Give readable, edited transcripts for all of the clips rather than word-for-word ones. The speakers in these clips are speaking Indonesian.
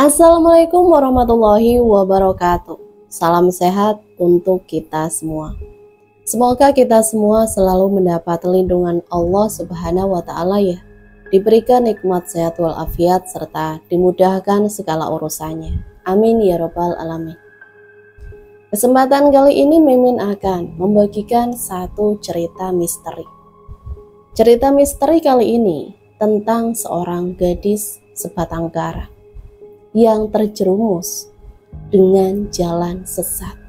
Assalamualaikum warahmatullahi wabarakatuh. Salam sehat untuk kita semua. Semoga kita semua selalu mendapat lindungan Allah Subhanahu wa Ta'ala, ya. Diberikan nikmat sehat walafiat serta dimudahkan segala urusannya. Amin ya Rabbal Alamin. Kesempatan kali ini Mimin akan membagikan satu cerita misteri. Cerita misteri kali ini tentang seorang gadis sebatang kara yang terjerumus dengan jalan sesat.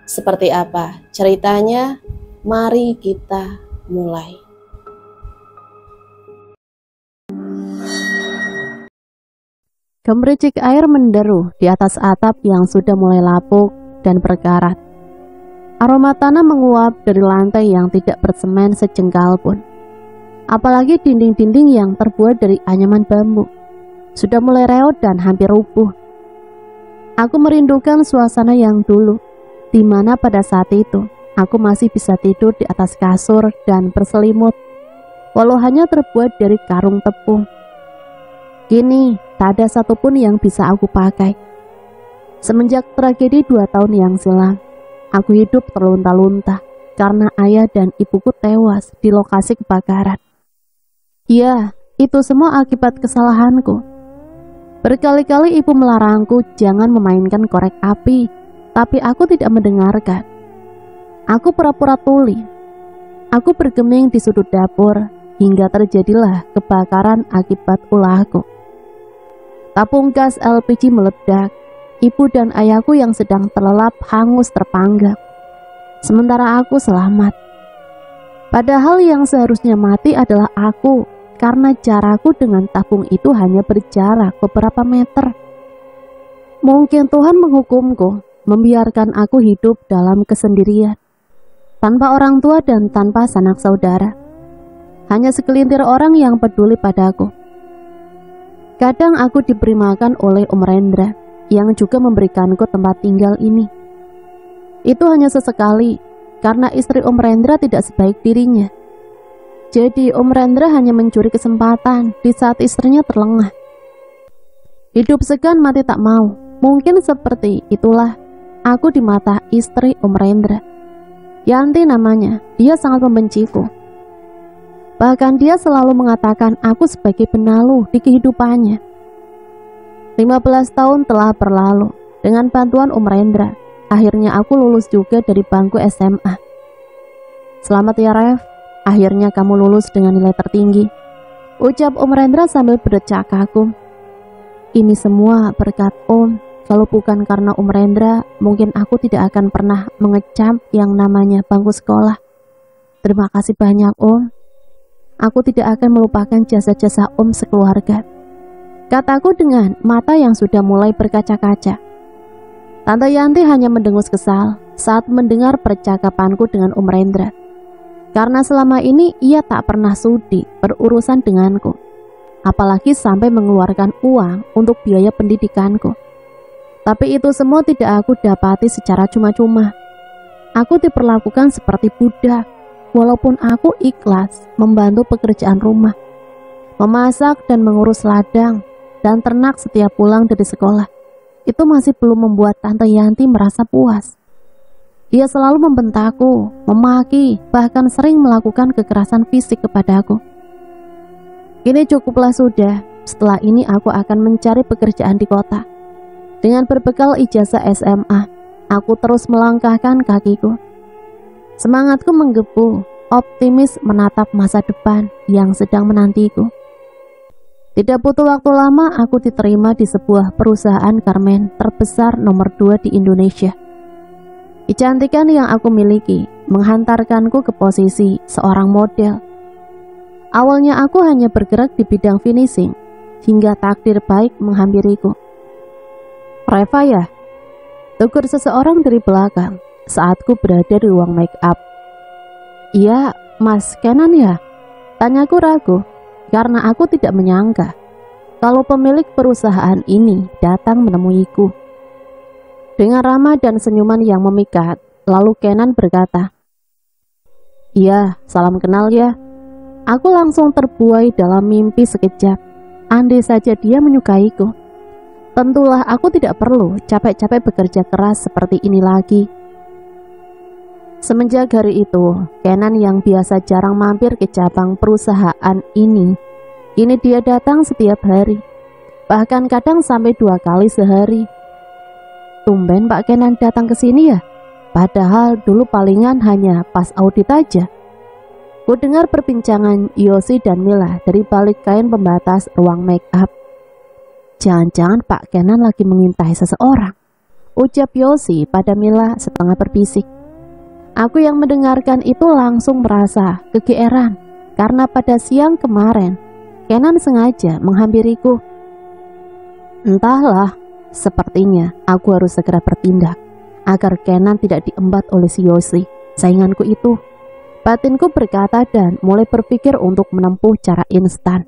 Seperti apa ceritanya? Mari kita mulai. Gemericik air menderu di atas atap yang sudah mulai lapuk dan berkarat. Aroma tanah menguap dari lantai yang tidak bersemen sejengkal pun. Apalagi dinding-dinding yang terbuat dari anyaman bambu sudah mulai reot dan hampir rubuh. Aku merindukan suasana yang dulu, di mana pada saat itu aku masih bisa tidur di atas kasur dan berselimut, walau hanya terbuat dari karung tepung. Kini tak ada satupun yang bisa aku pakai. Semenjak tragedi 2 tahun yang silam, aku hidup terlunta-lunta karena ayah dan ibuku tewas di lokasi kebakaran. Ya, itu semua akibat kesalahanku. Berkali-kali ibu melarangku jangan memainkan korek api, tapi aku tidak mendengarkan. Aku pura-pura tuli. Aku bergeming di sudut dapur hingga terjadilah kebakaran akibat ulahku. Tabung gas LPG meledak. Ibu dan ayahku yang sedang terlelap hangus terpanggang. Sementara aku selamat. Padahal yang seharusnya mati adalah aku, karena jarakku dengan tabung itu hanya berjarak beberapa meter. Mungkin Tuhan menghukumku, membiarkan aku hidup dalam kesendirian, tanpa orang tua dan tanpa sanak saudara. Hanya segelintir orang yang peduli padaku. Kadang aku diberi makan oleh Om Rendra, yang juga memberikanku tempat tinggal ini. Itu hanya sesekali, karena istri Om Rendra tidak sebaik dirinya. Jadi Om Rendra hanya mencuri kesempatan di saat istrinya terlengah. Hidup segan mati tak mau. Mungkin seperti itulah aku di mata istri Om Rendra. Yanti namanya, dia sangat membenciku. Bahkan dia selalu mengatakan aku sebagai penalu di kehidupannya. 15 tahun telah berlalu. Dengan bantuan Om Rendra, akhirnya aku lulus juga dari bangku SMA. Selamat ya Ref, akhirnya kamu lulus dengan nilai tertinggi, ucap Om Rendra sambil berdecak kagum. Ini semua berkat Om. Kalau bukan karena Om Rendra, mungkin aku tidak akan pernah mengecam yang namanya bangku sekolah. Terima kasih banyak Om. Aku tidak akan melupakan jasa-jasa Om sekeluarga, kataku dengan mata yang sudah mulai berkaca-kaca. Tante Yanti hanya mendengus kesal saat mendengar percakapanku dengan Om Rendra. Karena selama ini ia tak pernah sudi berurusan denganku, apalagi sampai mengeluarkan uang untuk biaya pendidikanku. Tapi itu semua tidak aku dapati secara cuma-cuma. Aku diperlakukan seperti budak, walaupun aku ikhlas membantu pekerjaan rumah, memasak dan mengurus ladang dan ternak setiap pulang dari sekolah. Itu masih belum membuat Tante Yanti merasa puas. Dia selalu membentakku, memaki, bahkan sering melakukan kekerasan fisik kepadaku. Kini cukuplah sudah. Setelah ini aku akan mencari pekerjaan di kota. Dengan berbekal ijazah SMA, aku terus melangkahkan kakiku. Semangatku menggebu, optimis menatap masa depan yang sedang menantiku. Tidak butuh waktu lama, aku diterima di sebuah perusahaan garmen terbesar nomor 2 di Indonesia. Kecantikan yang aku miliki menghantarkanku ke posisi seorang model. Awalnya aku hanya bergerak di bidang finishing, hingga takdir baik menghampiriku. Reva ya? Tegur seseorang dari belakang saat ku berada di ruang make up. Iya, Mas Kenan ya? Tanyaku ragu, karena aku tidak menyangka kalau pemilik perusahaan ini datang menemuiku. Dengan ramah dan senyuman yang memikat, lalu Kenan berkata, "Iya, salam kenal ya." Aku langsung terbuai dalam mimpi sekejap. Andai saja dia menyukaiku. Tentulah aku tidak perlu capek-capek bekerja keras seperti ini lagi. Semenjak hari itu, Kenan yang biasa jarang mampir ke cabang perusahaan ini, kini dia datang setiap hari, bahkan kadang sampai 2 kali sehari. Tumben Pak Kenan datang ke sini ya? Padahal dulu palingan hanya pas audit aja. Ku dengar perbincangan Yosi dan Mila dari balik kain pembatas ruang make up. Jangan-jangan Pak Kenan lagi mengintai seseorang, ucap Yosi pada Mila setengah berbisik. Aku yang mendengarkan itu langsung merasa kegeeran karena pada siang kemarin Kenan sengaja menghampiriku. Entahlah, sepertinya aku harus segera bertindak agar Kenan tidak diembat oleh si Yosi, sainganku itu. Batinku berkata dan mulai berpikir untuk menempuh cara instan.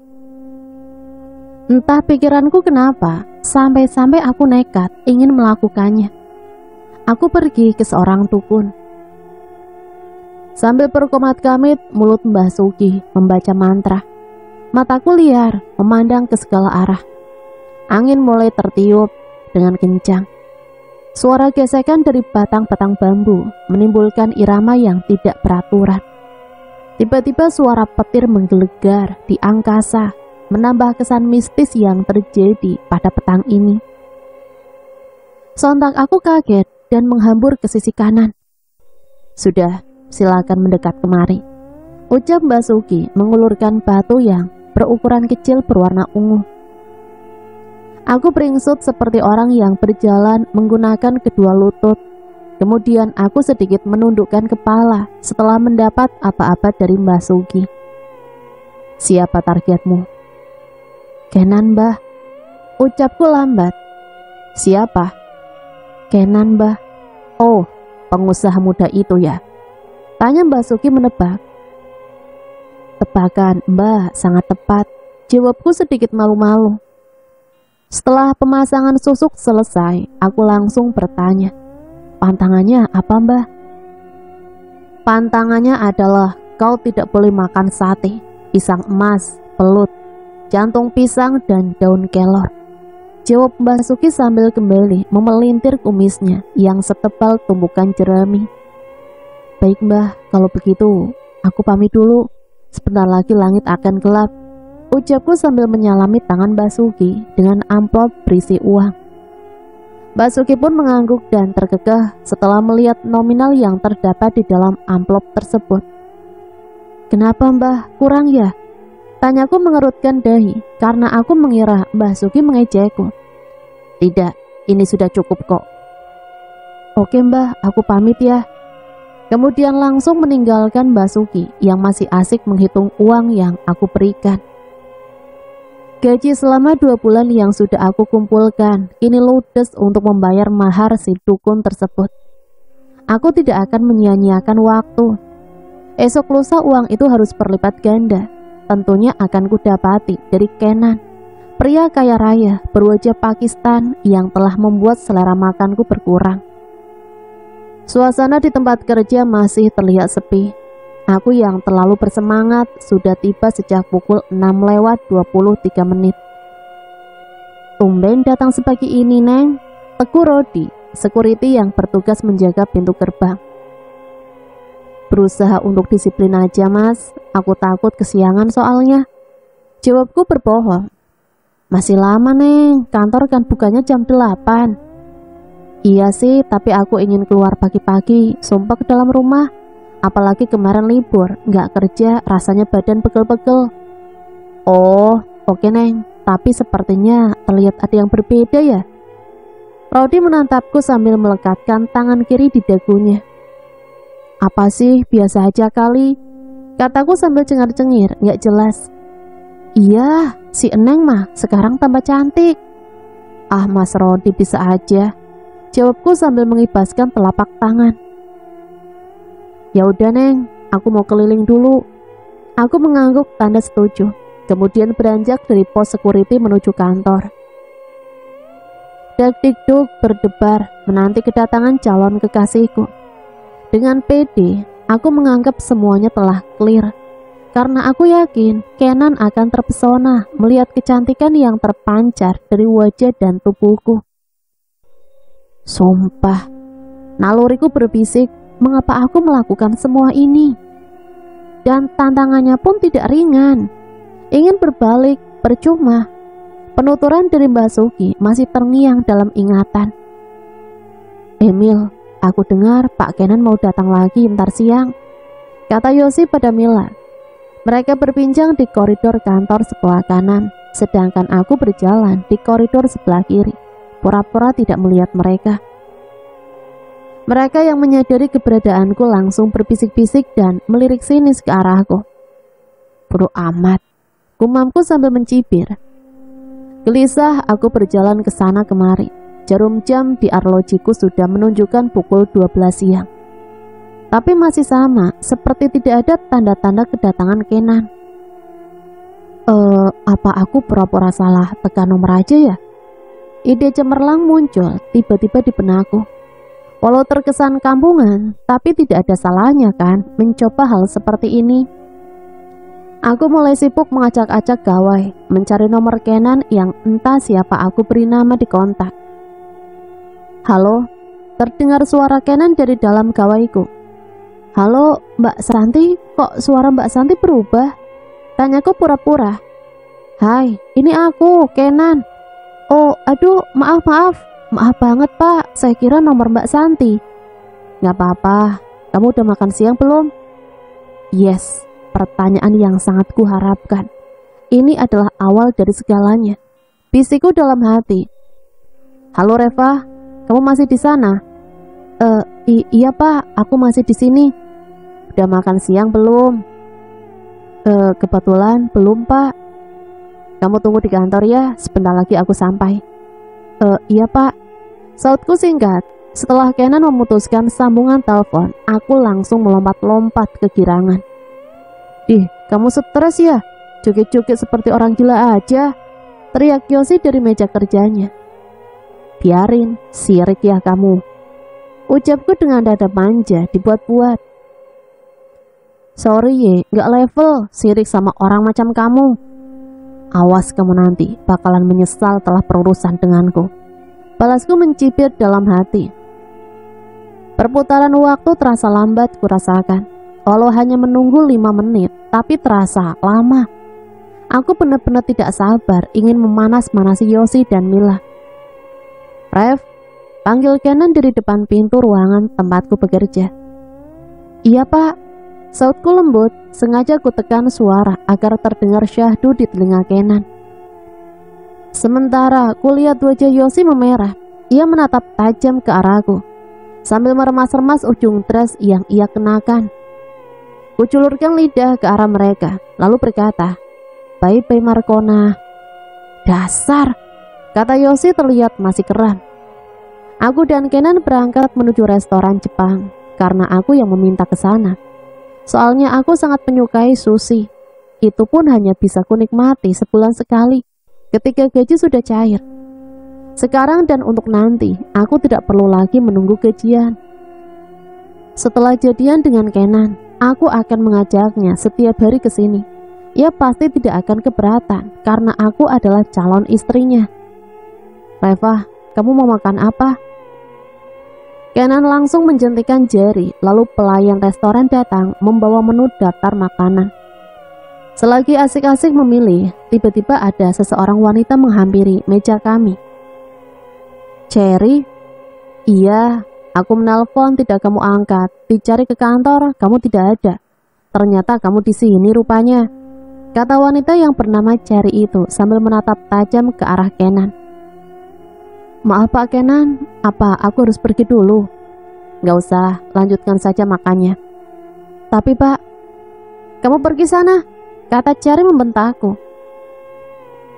Entah pikiranku kenapa, sampai-sampai aku nekat ingin melakukannya. Aku pergi ke seorang dukun. Sambil berkomat kamit, mulut Mbah Sugi membaca mantra. Mataku liar, memandang ke segala arah. Angin mulai tertiup dengan kencang. Suara gesekan dari batang-batang bambu menimbulkan irama yang tidak beraturan. Tiba-tiba suara petir menggelegar di angkasa, menambah kesan mistis yang terjadi pada petang ini. Sontak aku kaget dan menghambur ke sisi kanan. Sudah, silakan mendekat kemari, ucap Mbak Sugi mengulurkan batu yang berukuran kecil berwarna ungu. Aku beringsut seperti orang yang berjalan menggunakan kedua lutut. Kemudian aku sedikit menundukkan kepala setelah mendapat apa-apa dari Mbah Sugi. Siapa targetmu? Kenan, Mbah, ucapku lambat. Siapa? Kenan, Mbah. Oh, pengusaha muda itu ya? Tanya Mbah Sugi menebak. Tebakan Mbah sangat tepat, jawabku sedikit malu-malu. Setelah pemasangan susuk selesai, aku langsung bertanya, pantangannya apa Mbah? Pantangannya adalah kau tidak boleh makan sate, pisang emas, pelut, jantung pisang, dan daun kelor, jawab Mbah Sugi sambil kembali memelintir kumisnya yang setebal tumbukan jerami. Baik Mbah, kalau begitu aku pamit dulu, sebentar lagi langit akan gelap, ucapku sambil menyalami tangan Mbah Sugi dengan amplop berisi uang. Mbah Sugi pun mengangguk dan terkekeh setelah melihat nominal yang terdapat di dalam amplop tersebut. Kenapa Mbah, kurang ya? Tanyaku mengerutkan dahi karena aku mengira Mbah Sugi mengejekku. Tidak, ini sudah cukup kok. Oke Mbah, aku pamit ya. Kemudian langsung meninggalkan Mbah Sugi yang masih asik menghitung uang yang aku berikan. Gaji selama 2 bulan yang sudah aku kumpulkan kini ludes untuk membayar mahar si dukun tersebut. Aku tidak akan menyia-nyiakan waktu. Esok lusa uang itu harus berlipat ganda. Tentunya akan kudapati dari Kenan, pria kaya raya berwajah Pakistan yang telah membuat selera makanku berkurang. Suasana di tempat kerja masih terlihat sepi. Aku yang terlalu bersemangat sudah tiba sejak pukul 6:23. Tumben datang sepagi ini, Neng, tegur Rodi, security yang bertugas menjaga pintu gerbang. Berusaha untuk disiplin aja Mas, aku takut kesiangan soalnya, jawabku berbohong. Masih lama Neng, kantor kan bukanya jam 8. Iya sih, tapi aku ingin keluar pagi-pagi, sumpah ke dalam rumah. Apalagi kemarin libur, nggak kerja, rasanya badan pegel-pegel. Oh, oke Neng, tapi sepertinya terlihat ada yang berbeda ya. Rodi menatapku sambil melekatkan tangan kiri di dagunya. Apa sih, biasa aja kali, kataku sambil cengar-cengir, nggak jelas. Iya, si Eneng mah sekarang tambah cantik. Ah Mas Rodi bisa aja, jawabku sambil mengibaskan telapak tangan. Ya udah Neng, aku mau keliling dulu. Aku mengangguk tanda setuju, kemudian beranjak dari pos security menuju kantor. Dak-dikduk berdebar menanti kedatangan calon kekasihku. Dengan pede, aku menganggap semuanya telah clear. karena aku yakin Kenan akan terpesona melihat kecantikan yang terpancar dari wajah dan tubuhku. Sumpah, naluriku berbisik, mengapa aku melakukan semua ini? Dan tantangannya pun tidak ringan. Ingin berbalik, percuma. Penuturan dari Mbak Suki masih terngiang dalam ingatan. Emil, aku dengar Pak Kenan mau datang lagi ntar siang, kata Yosi pada Mila. Mereka berbincang di koridor kantor sebelah kanan, sedangkan aku berjalan di koridor sebelah kiri, pura-pura tidak melihat mereka. Mereka yang menyadari keberadaanku langsung berbisik-bisik dan melirik sinis ke arahku. Bodoh amat, gumamku sambil mencibir. Gelisah aku berjalan ke sana kemari. Jarum jam di arlojiku sudah menunjukkan pukul 12 siang. Tapi masih sama, seperti tidak ada tanda-tanda kedatangan Kenan. Apa aku pura-pura salah tekan nomor aja ya? Ide cemerlang muncul tiba-tiba di benakku. Walau terkesan kampungan, tapi tidak ada salahnya kan mencoba hal seperti ini. Aku mulai sibuk mengacak-acak gawai, mencari nomor Kenan yang entah siapa aku beri nama di kontak. Halo, terdengar suara Kenan dari dalam gawaiku. Halo, Mbak Santi, kok suara Mbak Santi berubah? Tanyaku pura-pura. Hai, ini aku, Kenan. Oh, aduh, maaf banget Pak, saya kira nomor Mbak Santi. Gak apa-apa, kamu udah makan siang belum? Yes. Pertanyaan yang sangat kuharapkan. Ini adalah awal dari segalanya. Bisikku dalam hati. Halo Reva, kamu masih di sana? Iya Pak, aku masih di sini. Udah makan siang belum? Kebetulan belum Pak. Kamu tunggu di kantor ya, sebentar lagi aku sampai. Iya Pak. Sautku singkat. Setelah Kenan memutuskan sambungan telepon, aku langsung melompat-lompat kegirangan. Ih, kamu stres ya? Joget-joget seperti orang gila aja, teriak Yosi dari meja kerjanya. Biarin, sirik ya kamu, ucapku dengan dada manja dibuat-buat. Sorry ye, gak level sirik sama orang macam kamu. Awas kamu nanti bakalan menyesal telah berurusan denganku, balasku mencibir dalam hati. Perputaran waktu terasa lambat kurasakan. Walau hanya menunggu 5 menit, tapi terasa lama. Aku benar-benar tidak sabar ingin memanas-manasi Yosi dan Mila. Rev, panggil Kenan dari depan pintu ruangan tempatku bekerja. Iya Pak, sautku lembut, sengaja ku tekan suara agar terdengar syahdu di telinga Kenan. Sementara kulihat wajah Yosi memerah, ia menatap tajam ke arahku, sambil meremas-remas ujung dress yang ia kenakan. Kuculurkan lidah ke arah mereka, lalu berkata, "Bye-bye Markona." Dasar, kata Yosi terlihat masih keram. Aku dan Kenan berangkat menuju restoran Jepang, karena aku yang meminta ke sana. Soalnya aku sangat menyukai sushi. Itu pun hanya bisa kunikmati sebulan sekali, ketika gaji sudah cair. Sekarang dan untuk nanti, aku tidak perlu lagi menunggu gajian. Setelah jadian dengan Kenan, aku akan mengajaknya setiap hari ke sini. Ia pasti tidak akan keberatan karena aku adalah calon istrinya. Reva, kamu mau makan apa? Kenan langsung menjentikan jari, lalu pelayan restoran datang membawa menu daftar makanan. Selagi asik-asik memilih, tiba-tiba ada seseorang wanita menghampiri meja kami. Cherry? Iya. Aku menelpon tidak kamu angkat, dicari ke kantor kamu tidak ada. Ternyata kamu di sini rupanya, kata wanita yang bernama Cherry itu sambil menatap tajam ke arah Kenan. Maaf Pak Kenan, apa aku harus pergi dulu? Gak usah, lanjutkan saja makannya. Tapi Pak, kamu pergi sana, kata Cherry membentakku.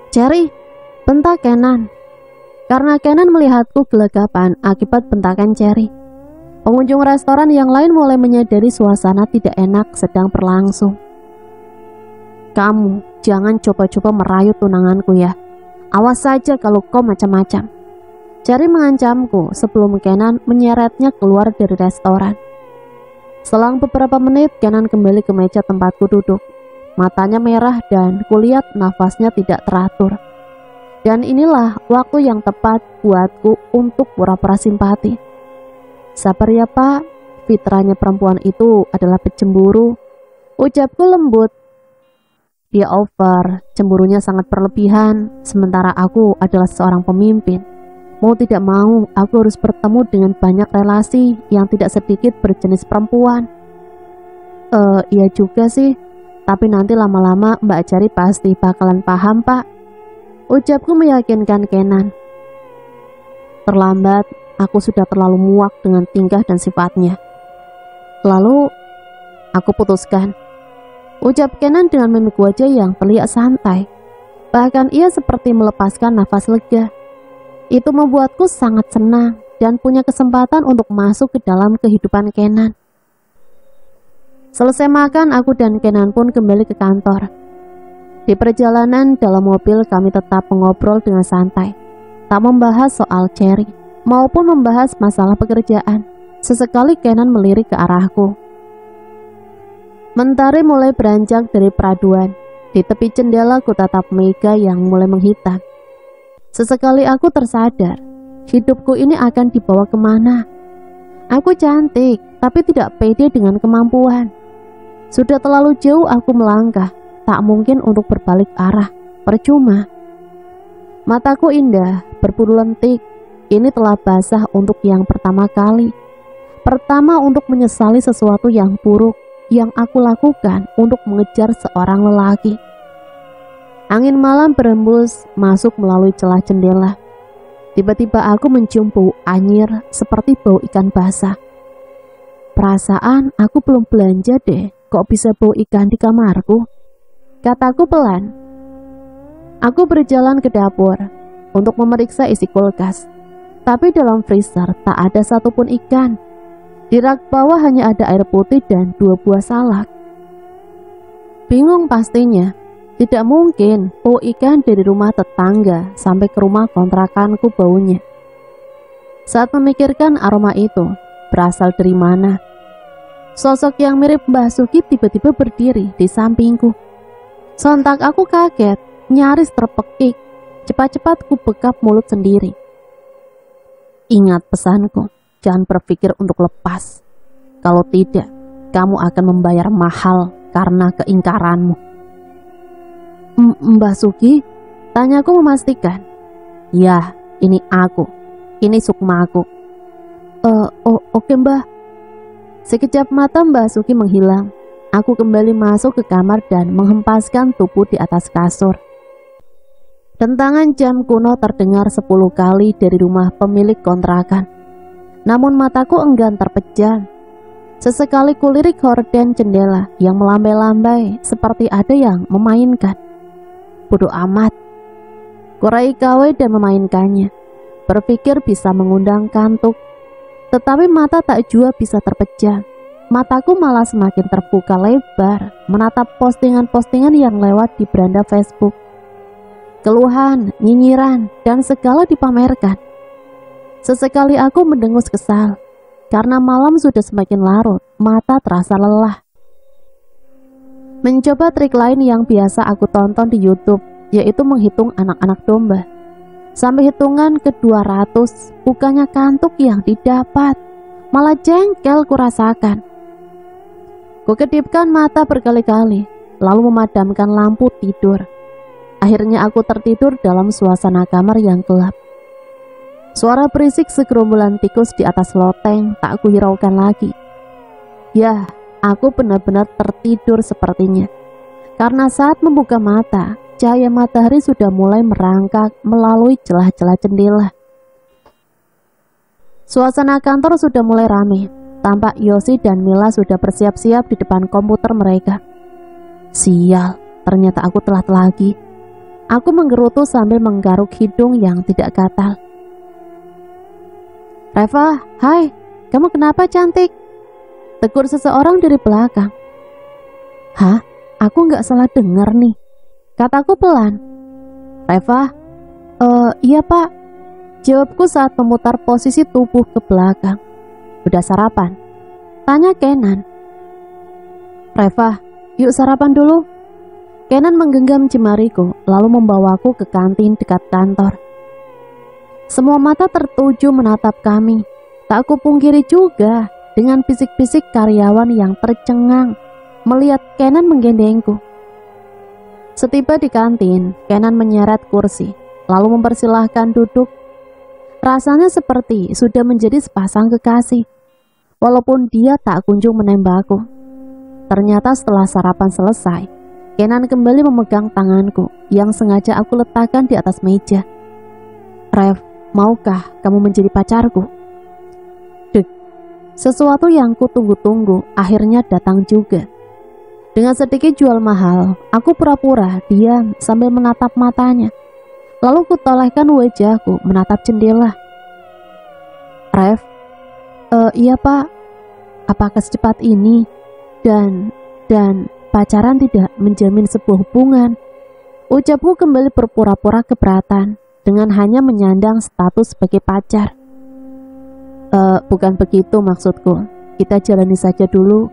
Cherry, bentak Kenan. Karena Kenan melihatku gelagapan akibat bentakan Cherry. Pengunjung restoran yang lain mulai menyadari suasana tidak enak sedang berlangsung. Kamu jangan coba-coba merayut tunanganku ya. Awas saja kalau kau macam-macam. Cherry mengancamku sebelum Kenan menyeretnya keluar dari restoran. Selang beberapa menit, Kenan kembali ke meja tempatku duduk. matanya merah dan kulihat nafasnya tidak teratur. Dan inilah waktu yang tepat buatku untuk pura-pura simpati. Sabar ya Pak, fitrahnya perempuan itu adalah pecemburu. Ucapku lembut. Dia over, cemburunya sangat berlebihan, sementara aku adalah seorang pemimpin. Mau tidak mau, aku harus bertemu dengan banyak relasi yang tidak sedikit berjenis perempuan. Iya juga sih, tapi nanti lama-lama Mbak Jari pasti bakalan paham Pak. Ucapku meyakinkan Kenan. Terlambat, aku sudah terlalu muak dengan tingkah dan sifatnya. Lalu, aku putuskan. Ucap Kenan dengan mimik wajah yang terlihat santai. Bahkan ia seperti melepaskan nafas lega. Itu membuatku sangat senang dan punya kesempatan untuk masuk ke dalam kehidupan Kenan. Selesai makan, aku dan Kenan pun kembali ke kantor. Di perjalanan dalam mobil kami tetap mengobrol dengan santai. Tak membahas soal Cherry maupun membahas masalah pekerjaan. Sesekali Kenan melirik ke arahku. Mentari mulai beranjak dari peraduan. Di tepi jendela ku tatap Mega yang mulai menghitam. Sesekali aku tersadar, hidupku ini akan dibawa kemana. Aku cantik, tapi tidak pede dengan kemampuan. Sudah terlalu jauh aku melangkah, tak mungkin untuk berbalik arah, percuma. Mataku indah, berbulu lentik, ini telah basah untuk yang pertama kali. Pertama untuk menyesali sesuatu yang buruk yang aku lakukan untuk mengejar seorang lelaki. Angin malam berembus masuk melalui celah jendela. Tiba-tiba aku mencium bau anyir seperti bau ikan basah. Perasaan aku belum belanja deh, kok bisa bau ikan di kamarku? Kataku pelan. Aku berjalan ke dapur untuk memeriksa isi kulkas. Tapi dalam freezer tak ada satupun ikan. Di rak bawah hanya ada air putih dan 2 buah salak. Bingung pastinya. Tidak mungkin bau ikan dari rumah tetangga sampai ke rumah kontrakanku baunya. Saat memikirkan aroma itu berasal dari mana, sosok yang mirip Mbah Suki tiba-tiba berdiri di sampingku. Sontak aku kaget, nyaris terpekik. Cepat-cepat ku bekap mulut sendiri. Ingat pesanku, jangan berpikir untuk lepas. Kalau tidak, kamu akan membayar mahal karena keingkaranmu. Mbah Suki? Tanyaku memastikan. Ya, ini aku. Ini Sukmaku. Oke Mbah. Sekejap mata Mbah Suki menghilang. Aku kembali masuk ke kamar dan menghempaskan tubuh di atas kasur. Dentangan jam kuno terdengar 10 kali dari rumah pemilik kontrakan. Namun mataku enggan terpejam. Sesekali kulirik horden jendela yang melambai-lambai seperti ada yang memainkan. Bodoh amat. Kurai kawai dan memainkannya. Berpikir bisa mengundang kantuk. Tetapi mata tak jua bisa terpejam. Mataku malah semakin terbuka lebar menatap postingan-postingan yang lewat di beranda Facebook. Keluhan, nyinyiran, dan segala dipamerkan. Sesekali aku mendengus kesal. Karena malam sudah semakin larut, mata terasa lelah. Mencoba trik lain yang biasa aku tonton di YouTube, yaitu menghitung anak-anak domba. Sampai hitungan ke 200, bukannya kantuk yang didapat, malah jengkel kurasakan. Kukedipkan mata berkali-kali, lalu memadamkan lampu tidur. Akhirnya aku tertidur dalam suasana kamar yang gelap. Suara berisik segerombolan tikus di atas loteng tak kuhiraukan lagi. Ya, aku benar-benar tertidur sepertinya. Karena saat membuka mata, cahaya matahari sudah mulai merangkak melalui celah-celah jendela. Suasana kantor sudah mulai ramai. Tampak Yosi dan Mila sudah bersiap-siap di depan komputer mereka. Sial, ternyata aku telat lagi. Aku menggerutu sambil menggaruk hidung yang tidak gatal. Reva, hai, kamu kenapa cantik? Tegur seseorang dari belakang. Hah? Aku nggak salah dengar nih. Kataku pelan. Reva? Iya pak. Jawabku saat memutar posisi tubuh ke belakang. Udah sarapan? Tanya Kenan. Reva, yuk sarapan dulu. Kenan menggenggam jemariku lalu membawaku ke kantin dekat kantor. Semua mata tertuju menatap kami. Tak kupungkiri juga dengan bisik-bisik karyawan yang tercengang melihat Kenan menggendengku. Setiba di kantin, Kenan menyeret kursi, lalu mempersilahkan duduk. Rasanya seperti sudah menjadi sepasang kekasih, walaupun dia tak kunjung menembakku. Ternyata setelah sarapan selesai, Kenan kembali memegang tanganku yang sengaja aku letakkan di atas meja. "Rev, maukah kamu menjadi pacarku?" Dek, sesuatu yang kutunggu-tunggu akhirnya datang juga. Dengan sedikit jual mahal, aku pura-pura diam sambil menatap matanya. Lalu kutolehkan wajahku menatap jendela. "Rev, iya pak, apakah secepat ini? Dan pacaran tidak menjamin sebuah hubungan." Ucapku kembali berpura-pura keberatan dengan hanya menyandang status sebagai pacar. Bukan begitu maksudku. Kita jalani saja dulu.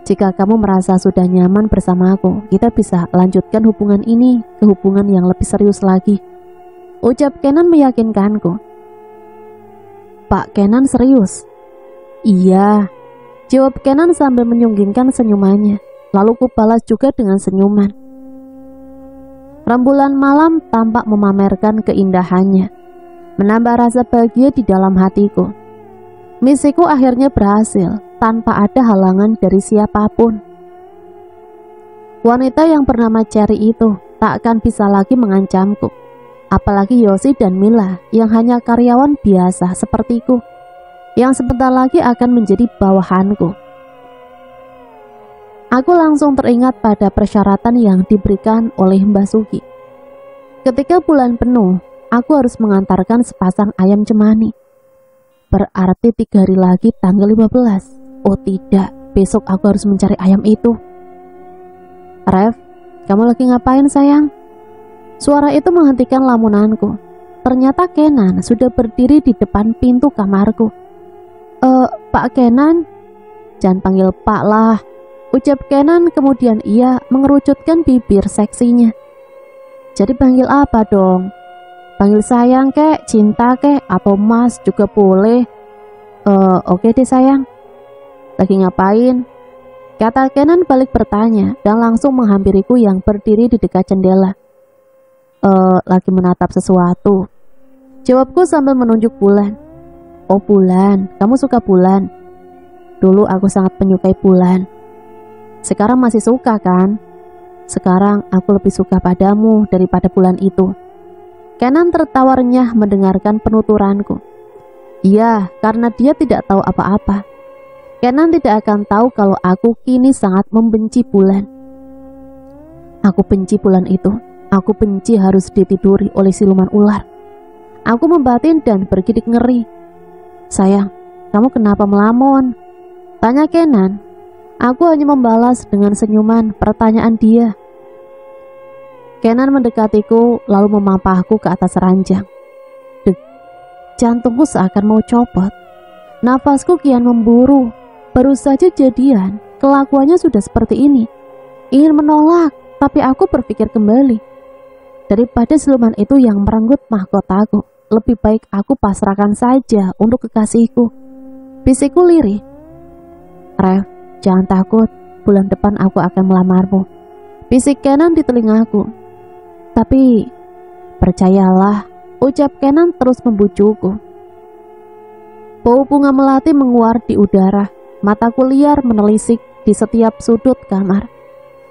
Jika kamu merasa sudah nyaman bersama aku, kita bisa lanjutkan hubungan ini ke hubungan yang lebih serius lagi. Ucap Kenan meyakinkanku. "Pak Kenan serius?" "Iya," jawab Kenan sambil menyunggingkan senyumannya. Lalu kubalas juga dengan senyuman. Rembulan malam tampak memamerkan keindahannya, menambah rasa bahagia di dalam hatiku. Misiku akhirnya berhasil tanpa ada halangan dari siapapun. Wanita yang bernama Cherry itu tak akan bisa lagi mengancamku, apalagi Yosi dan Mila yang hanya karyawan biasa sepertiku, yang sebentar lagi akan menjadi bawahanku. Aku langsung teringat pada persyaratan yang diberikan oleh Mbah Sugi. Ketika bulan penuh, aku harus mengantarkan sepasang ayam cemani. Berarti 3 hari lagi tanggal 15. Oh tidak, besok aku harus mencari ayam itu. "Rev, kamu lagi ngapain sayang?" Suara itu menghentikan lamunanku. Ternyata Kenan sudah berdiri di depan pintu kamarku. Pak Kenan?" "Jangan panggil Pak lah," ucap Kenan, kemudian ia mengerucutkan bibir seksinya. "Jadi panggil apa dong? Panggil sayang kek, cinta kek, atau mas juga boleh." Oke deh sayang." "Lagi ngapain?" kata Kenan balik bertanya dan langsung menghampiriku yang berdiri di dekat jendela. Lagi menatap sesuatu," jawabku sambil menunjuk bulan. "Oh bulan, kamu suka bulan?" "Dulu aku sangat menyukai bulan." "Sekarang masih suka kan?" "Sekarang aku lebih suka padamu daripada bulan itu." Kenan tertawa renyah mendengarkan penuturanku. Iya, karena dia tidak tahu apa-apa. Kenan tidak akan tahu kalau aku kini sangat membenci bulan. Aku benci bulan itu. Aku benci harus ditiduri oleh siluman ular. Aku membatin dan bergidik ngeri. "Sayang, kamu kenapa melamun?" tanya Kenan. Aku hanya membalas dengan senyuman pertanyaan dia. Kenan mendekatiku lalu memampahku ke atas ranjang. Dek, jantungku seakan mau copot. Nafasku kian memburu. Baru saja jadian, kelakuannya sudah seperti ini. Ingin menolak, tapi aku berpikir kembali. Daripada siluman itu yang merenggut mahkotaku, lebih baik aku pasrahkan saja untuk kekasihku. Bisikku lirih. Rev, jangan takut, bulan depan aku akan melamarmu. Bisik Kenan di telingaku. Tapi, percayalah, ucap Kenan terus membujukku. Bau bunga melati menguar di udara. Mataku liar menelisik di setiap sudut kamar.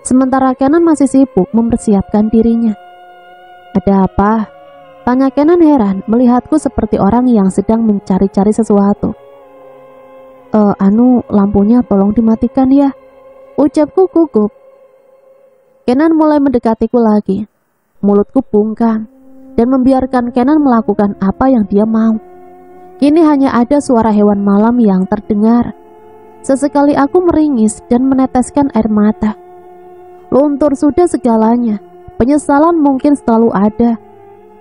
Sementara Kenan masih sibuk mempersiapkan dirinya. Ada apa? Tanya Kenan heran melihatku seperti orang yang sedang mencari-cari sesuatu. Lampunya tolong dimatikan ya, ucapku gugup. Kenan mulai mendekatiku lagi. Mulutku bungkam dan membiarkan Kenan melakukan apa yang dia mau. Kini hanya ada suara hewan malam yang terdengar. Sesekali aku meringis dan meneteskan air mata. Luntur sudah segalanya. Penyesalan mungkin selalu ada,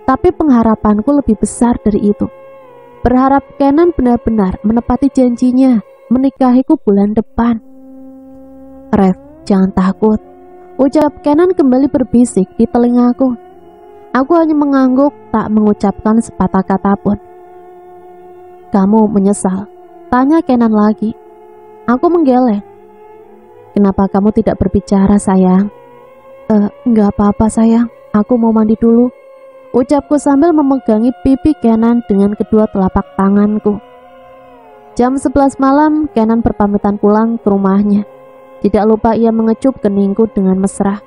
tapi pengharapanku lebih besar dari itu. Berharap Kenan benar-benar menepati janjinya menikahiku bulan depan. Rev, jangan takut. Ucap Kenan kembali berbisik di telingaku. Aku hanya mengangguk, tak mengucapkan sepatah kata pun. Kamu menyesal? Tanya Kenan lagi. Aku menggeleng. Kenapa kamu tidak berbicara, sayang? Enggak apa-apa, sayang. Aku mau mandi dulu. Ucapku sambil memegangi pipi Kenan dengan kedua telapak tanganku. Jam 11 malam, Kenan berpamitan pulang ke rumahnya. Tidak lupa ia mengecup keningku dengan mesra.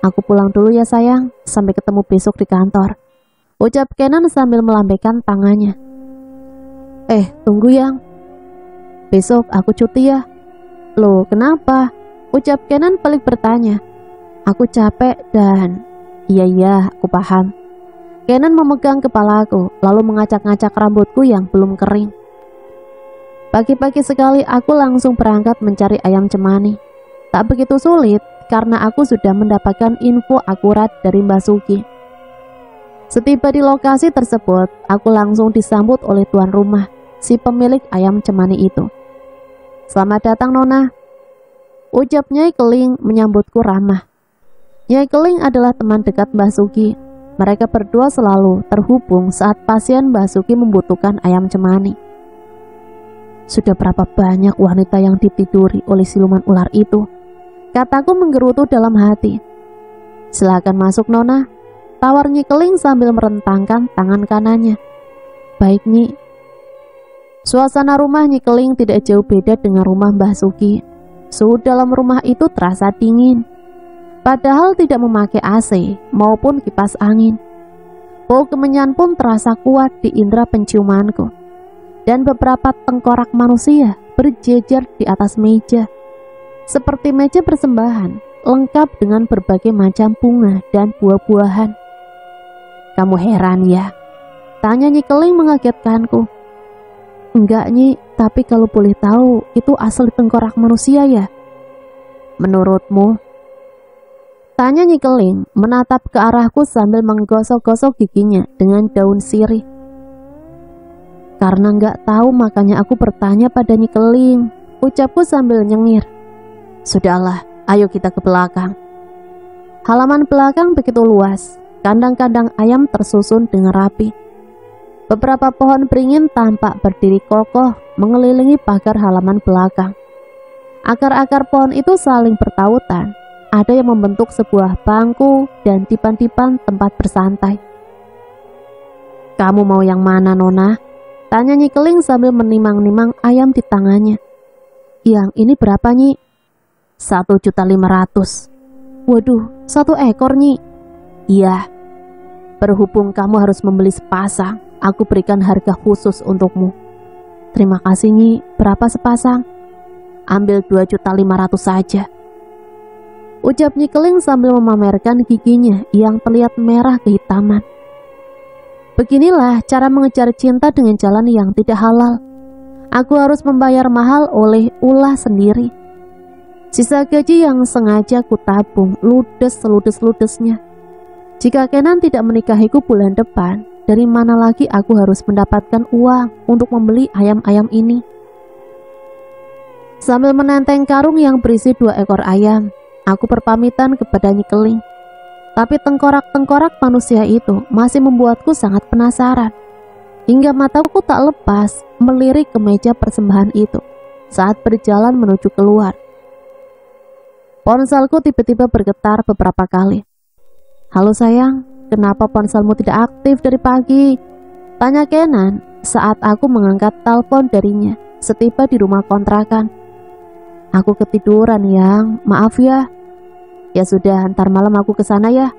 Aku pulang dulu ya sayang, sampai ketemu besok di kantor. Ucap Kenan sambil melambaikan tangannya. Tunggu yang. Besok aku cuti ya. Loh, kenapa? Ucap Kenan pelik bertanya. Aku capek dan... Iya, aku paham. Kenan memegang kepalaku, lalu mengacak-ngacak rambutku yang belum kering. Pagi-pagi sekali aku langsung berangkat mencari ayam cemani. Tak begitu sulit karena aku sudah mendapatkan info akurat dari Mbak Sugi. Setiba di lokasi tersebut, aku langsung disambut oleh tuan rumah, si pemilik ayam cemani itu. Selamat datang Nona. Ucap Nyai Keling menyambutku ramah. Nyai Keling adalah teman dekat Mbah Sugi. Mereka berdua selalu terhubung saat pasien Mbah Sugi membutuhkan ayam cemani. Sudah berapa banyak wanita yang ditiduri oleh siluman ular itu? Kataku menggerutu dalam hati. Silakan masuk Nona, tawar Nyai Keling sambil merentangkan tangan kanannya. Baik Nyi. Suasana rumah Nyai Keling tidak jauh beda dengan rumah Mbah Sugi. Suhu dalam rumah itu terasa dingin. Padahal tidak memakai AC maupun kipas angin. Bau kemenyan pun terasa kuat di indera penciumanku. Dan beberapa tengkorak manusia berjejer di atas meja. Seperti meja persembahan, lengkap dengan berbagai macam bunga dan buah-buahan. Kamu heran ya? Tanya Nyai Keling mengagetkanku. Enggak Nyi, tapi kalau boleh tahu, itu asli tengkorak manusia ya? Menurutmu? Tanya Nyai Keling menatap ke arahku sambil menggosok-gosok giginya dengan daun sirih. Karena nggak tahu makanya aku bertanya pada Nyai Keling, ucapku sambil nyengir. Sudahlah, ayo kita ke belakang. Halaman belakang begitu luas, kandang-kandang ayam tersusun dengan rapi. Beberapa pohon beringin tampak berdiri kokoh mengelilingi pagar halaman belakang. Akar-akar pohon itu saling bertautan. Ada yang membentuk sebuah bangku dan dipan-dipan tempat bersantai. Kamu mau yang mana Nona? Tanya Nyai Keling sambil menimang-nimang ayam di tangannya. Yang ini berapa Nyi? 1.500.000. Waduh, 1 ekor Nyi. Iya. Berhubung kamu harus membeli sepasang, aku berikan harga khusus untukmu. Terima kasih Nyi. Berapa sepasang? Ambil 2.500.000 saja. Ucap Nyai Keling sambil memamerkan giginya yang terlihat merah kehitaman. Beginilah cara mengejar cinta dengan jalan yang tidak halal. Aku harus membayar mahal oleh ulah sendiri. Sisa gaji yang sengaja kutabung ludes seludes-ludesnya. Jika Kenan tidak menikahiku bulan depan, dari mana lagi aku harus mendapatkan uang untuk membeli ayam-ayam ini? Sambil menenteng karung yang berisi 2 ekor ayam, aku berpamitan kepada Nyai Keling. Tapi tengkorak-tengkorak manusia itu masih membuatku sangat penasaran. Hingga mataku tak lepas melirik ke meja persembahan itu saat berjalan menuju keluar. Ponselku tiba-tiba bergetar beberapa kali. Halo sayang, kenapa ponselmu tidak aktif dari pagi? Tanya Kenan saat aku mengangkat telepon darinya setiba di rumah kontrakan. Aku ketiduran yang, maaf ya. Ya sudah, ntar malam aku ke sana ya.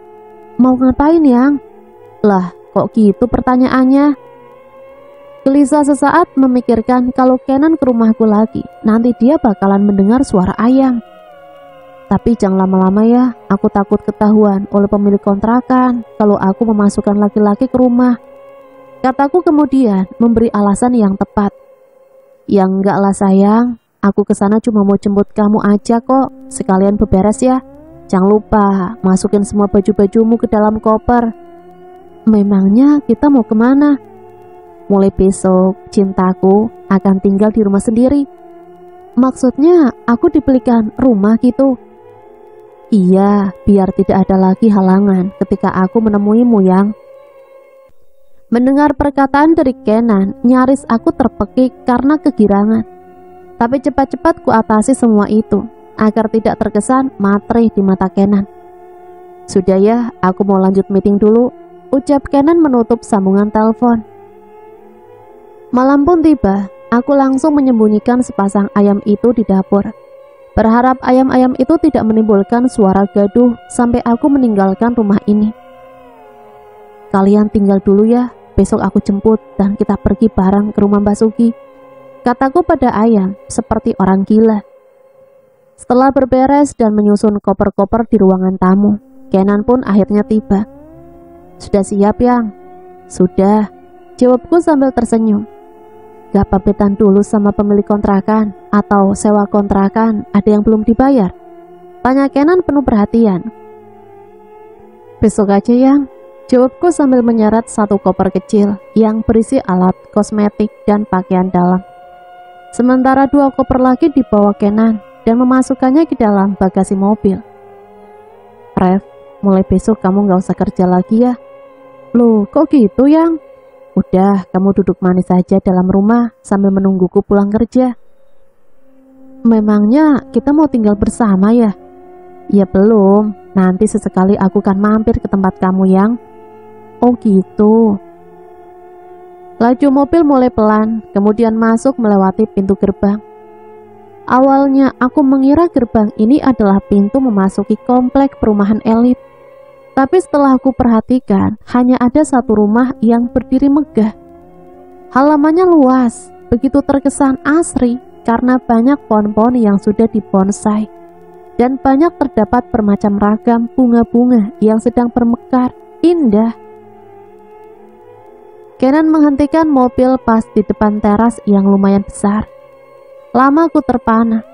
Mau ngapain yang? Lah, kok gitu pertanyaannya? Gelisah sesaat memikirkan kalau Kenan ke rumahku lagi, nanti dia bakalan mendengar suara ayam. Tapi jangan lama-lama ya, aku takut ketahuan oleh pemilik kontrakan kalau aku memasukkan laki-laki ke rumah. Kataku kemudian memberi alasan yang tepat. Ya enggak lah sayang, aku ke sana cuma mau jemput kamu aja kok, sekalian beberes ya. Jangan lupa masukin semua baju-bajumu ke dalam koper. Memangnya kita mau kemana? Mulai besok cintaku akan tinggal di rumah sendiri. Maksudnya aku dibelikan rumah gitu. Iya, biar tidak ada lagi halangan ketika aku menemuimu, Yang. Mendengar perkataan dari Kenan, nyaris aku terpekik karena kegirangan. Tapi cepat-cepat kuatasi semua itu, agar tidak terkesan matre di mata Kenan. Sudah ya, aku mau lanjut meeting dulu, ucap Kenan menutup sambungan telepon. Malam pun tiba, aku langsung menyembunyikan sepasang ayam itu di dapur. Berharap ayam-ayam itu tidak menimbulkan suara gaduh sampai aku meninggalkan rumah ini. Kalian tinggal dulu ya, besok aku jemput dan kita pergi bareng ke rumah Mbak Sugi, kataku pada ayam seperti orang gila. Setelah berberes dan menyusun koper-koper di ruangan tamu, Kenan pun akhirnya tiba. Sudah siap, Yang? Sudah, jawabku sambil tersenyum. Gak pamitan dulu sama pemilik kontrakan atau sewa kontrakan, ada yang belum dibayar? Tanya Kenan penuh perhatian. Besok aja, Yang, jawabku sambil menyeret satu koper kecil yang berisi alat kosmetik dan pakaian dalam. Sementara 2 koper lagi dibawa Kenan dan memasukkannya ke dalam bagasi mobil. Rev, mulai besok kamu gak usah kerja lagi ya. Loh, kok gitu, Yang? Udah, kamu duduk manis saja dalam rumah sambil menungguku pulang kerja. Memangnya kita mau tinggal bersama ya? Ya belum, nanti sesekali aku akan mampir ke tempat kamu, Yang. Oh gitu. Laju mobil mulai pelan, kemudian masuk melewati pintu gerbang. Awalnya aku mengira gerbang ini adalah pintu memasuki komplek perumahan elit. Tapi setelah aku perhatikan, hanya ada satu rumah yang berdiri megah. Halamannya luas, begitu terkesan asri karena banyak pohon-pohon yang sudah dibonsai. Dan banyak terdapat bermacam ragam bunga-bunga yang sedang bermekar, indah. Kenan menghentikan mobil pas di depan teras yang lumayan besar. Lama aku terpana,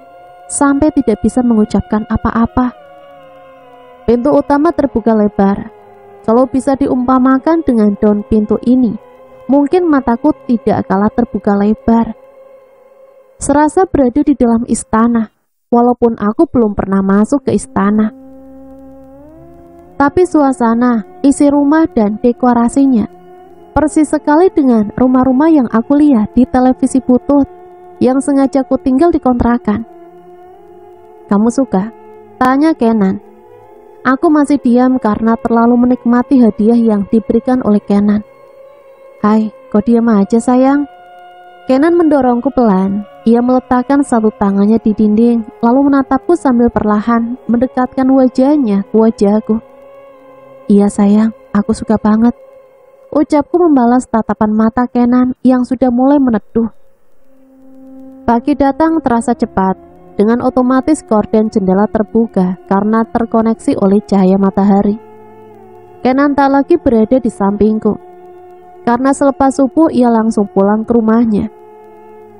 sampai tidak bisa mengucapkan apa-apa. Pintu utama terbuka lebar. Kalau bisa diumpamakan dengan daun pintu ini, mungkin mataku tidak kalah terbuka lebar. Serasa berada di dalam istana, walaupun aku belum pernah masuk ke istana. Tapi suasana, isi rumah dan dekorasinya persis sekali dengan rumah-rumah yang aku lihat di televisi butut yang sengaja ku tinggal di kontrakan. Kamu suka? Tanya Kenan. Aku masih diam karena terlalu menikmati hadiah yang diberikan oleh Kenan. Hai, kau diam aja sayang. Kenan mendorongku pelan. Ia meletakkan satu tangannya di dinding, lalu menatapku sambil perlahan mendekatkan wajahnya ke wajahku. Iya sayang, aku suka banget. Ucapku membalas tatapan mata Kenan yang sudah mulai meneduh. Pagi datang terasa cepat. Dengan otomatis gorden jendela terbuka karena terkoneksi oleh cahaya matahari. Kenan tak lagi berada di sampingku. Karena selepas subuh ia langsung pulang ke rumahnya.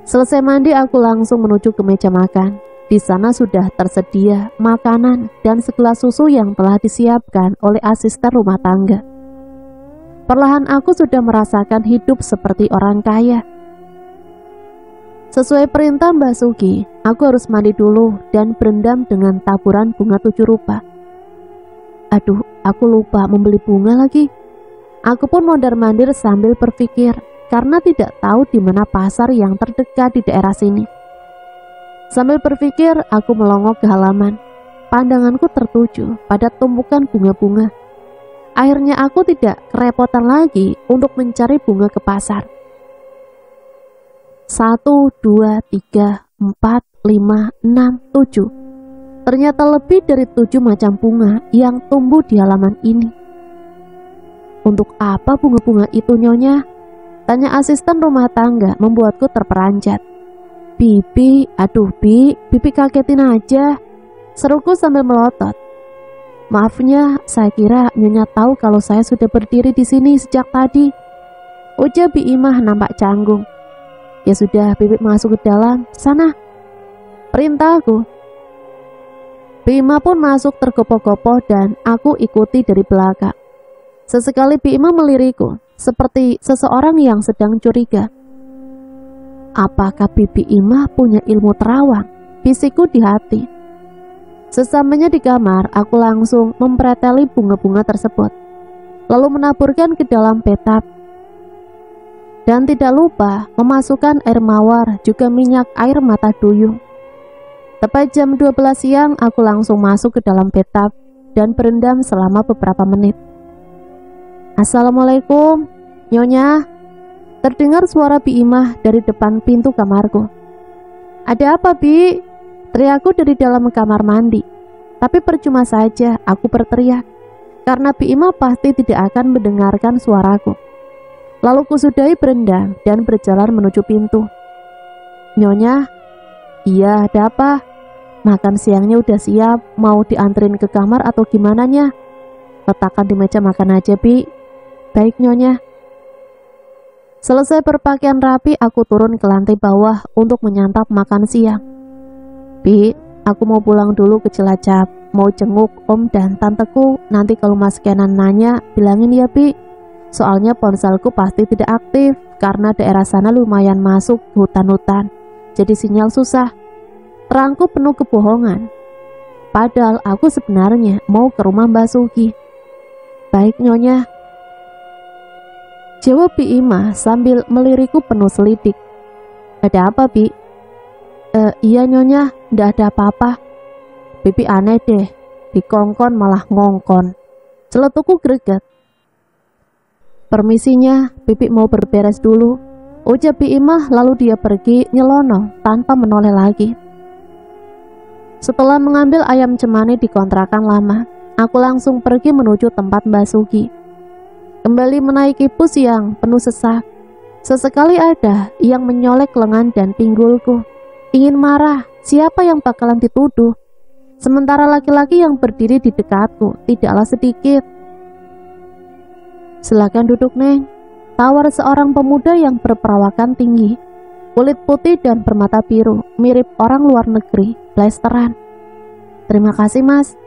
Selesai mandi aku langsung menuju ke meja makan. Di sana sudah tersedia makanan dan segelas susu yang telah disiapkan oleh asisten rumah tangga. Perlahan aku sudah merasakan hidup seperti orang kaya. Sesuai perintah Mbak Sugi, aku harus mandi dulu dan berendam dengan taburan bunga 7 rupa. Aduh, aku lupa membeli bunga lagi. Aku pun mondar-mandir sambil berpikir, karena tidak tahu di mana pasar yang terdekat di daerah sini. Sambil berpikir, aku melongok ke halaman. Pandanganku tertuju pada tumpukan bunga-bunga. Akhirnya aku tidak kerepotan lagi untuk mencari bunga ke pasar. 1, 2, 3, 4, 5, 6, 7. Ternyata lebih dari 7 macam bunga yang tumbuh di halaman ini. Untuk apa bunga-bunga itu, Nyonya? Tanya asisten rumah tangga membuatku terperanjat. Bibi, aduh Bibi kagetin aja. Seruku sambil melotot. Maafnya, saya kira Nyonya tahu kalau saya sudah berdiri di sini sejak tadi. Ujar Bi Imah nampak canggung. Ya sudah, Bibi masuk ke dalam. Sana, perintahku. Bima pun masuk tergopoh-gopoh dan aku ikuti dari belakang. Sesekali Bima melirikku, seperti seseorang yang sedang curiga. Apakah Bibi Imah punya ilmu terawang? Bisikku di hati. Sesampainya di kamar, aku langsung mempreteli bunga-bunga tersebut, lalu menaburkan ke dalam bathtub. Dan tidak lupa memasukkan air mawar juga minyak air mata duyung. Tepat jam 12 siang, aku langsung masuk ke dalam bathtub dan berendam selama beberapa menit. Assalamualaikum, Nyonya. Terdengar suara Bi Imah dari depan pintu kamarku. Ada apa, Bi? Teriakku dari dalam kamar mandi. Tapi percuma saja aku berteriak, karena Bi Imah pasti tidak akan mendengarkan suaraku. Lalu kusudahi berendam dan berjalan menuju pintu. Nyonya, iya ada apa? Makan siangnya udah siap, mau dianterin ke kamar atau gimana nya? Letakkan di meja makan aja, Bi. Baik, Nyonya. Selesai berpakaian rapi, aku turun ke lantai bawah untuk menyantap makan siang. Bi, aku mau pulang dulu ke Cilacap, mau jenguk om dan tanteku. Nanti kalau Mas Kenan nanya, bilangin ya, Bi. Soalnya ponselku pasti tidak aktif, karena daerah sana lumayan masuk hutan-hutan, jadi sinyal susah. Terangku penuh kebohongan. Padahal aku sebenarnya mau ke rumah Mbak Sugi. Baik, Nyonya. Jawab Bi Imah sambil melirikku penuh selidik. Ada apa, Bi? Iya, Nyonya, ndak ada apa-apa. Bibi aneh deh, dikongkon malah ngongkon. Celetukku greget. Permisinya, Bibi mau berberes dulu, ucap Bi Imah, lalu dia pergi nyelonong tanpa menoleh lagi. Setelah mengambil ayam cemani di kontrakan lama, aku langsung pergi menuju tempat Mbak Sugi. Kembali menaiki bus yang penuh sesak. Sesekali ada yang menyolek lengan dan pinggulku. Ingin marah, siapa yang bakalan dituduh? Sementara laki-laki yang berdiri di dekatku tidaklah sedikit. Silakan duduk, Neng, tawar seorang pemuda yang berperawakan tinggi, kulit putih dan bermata biru, mirip orang luar negeri, blasteran. Terima kasih, Mas,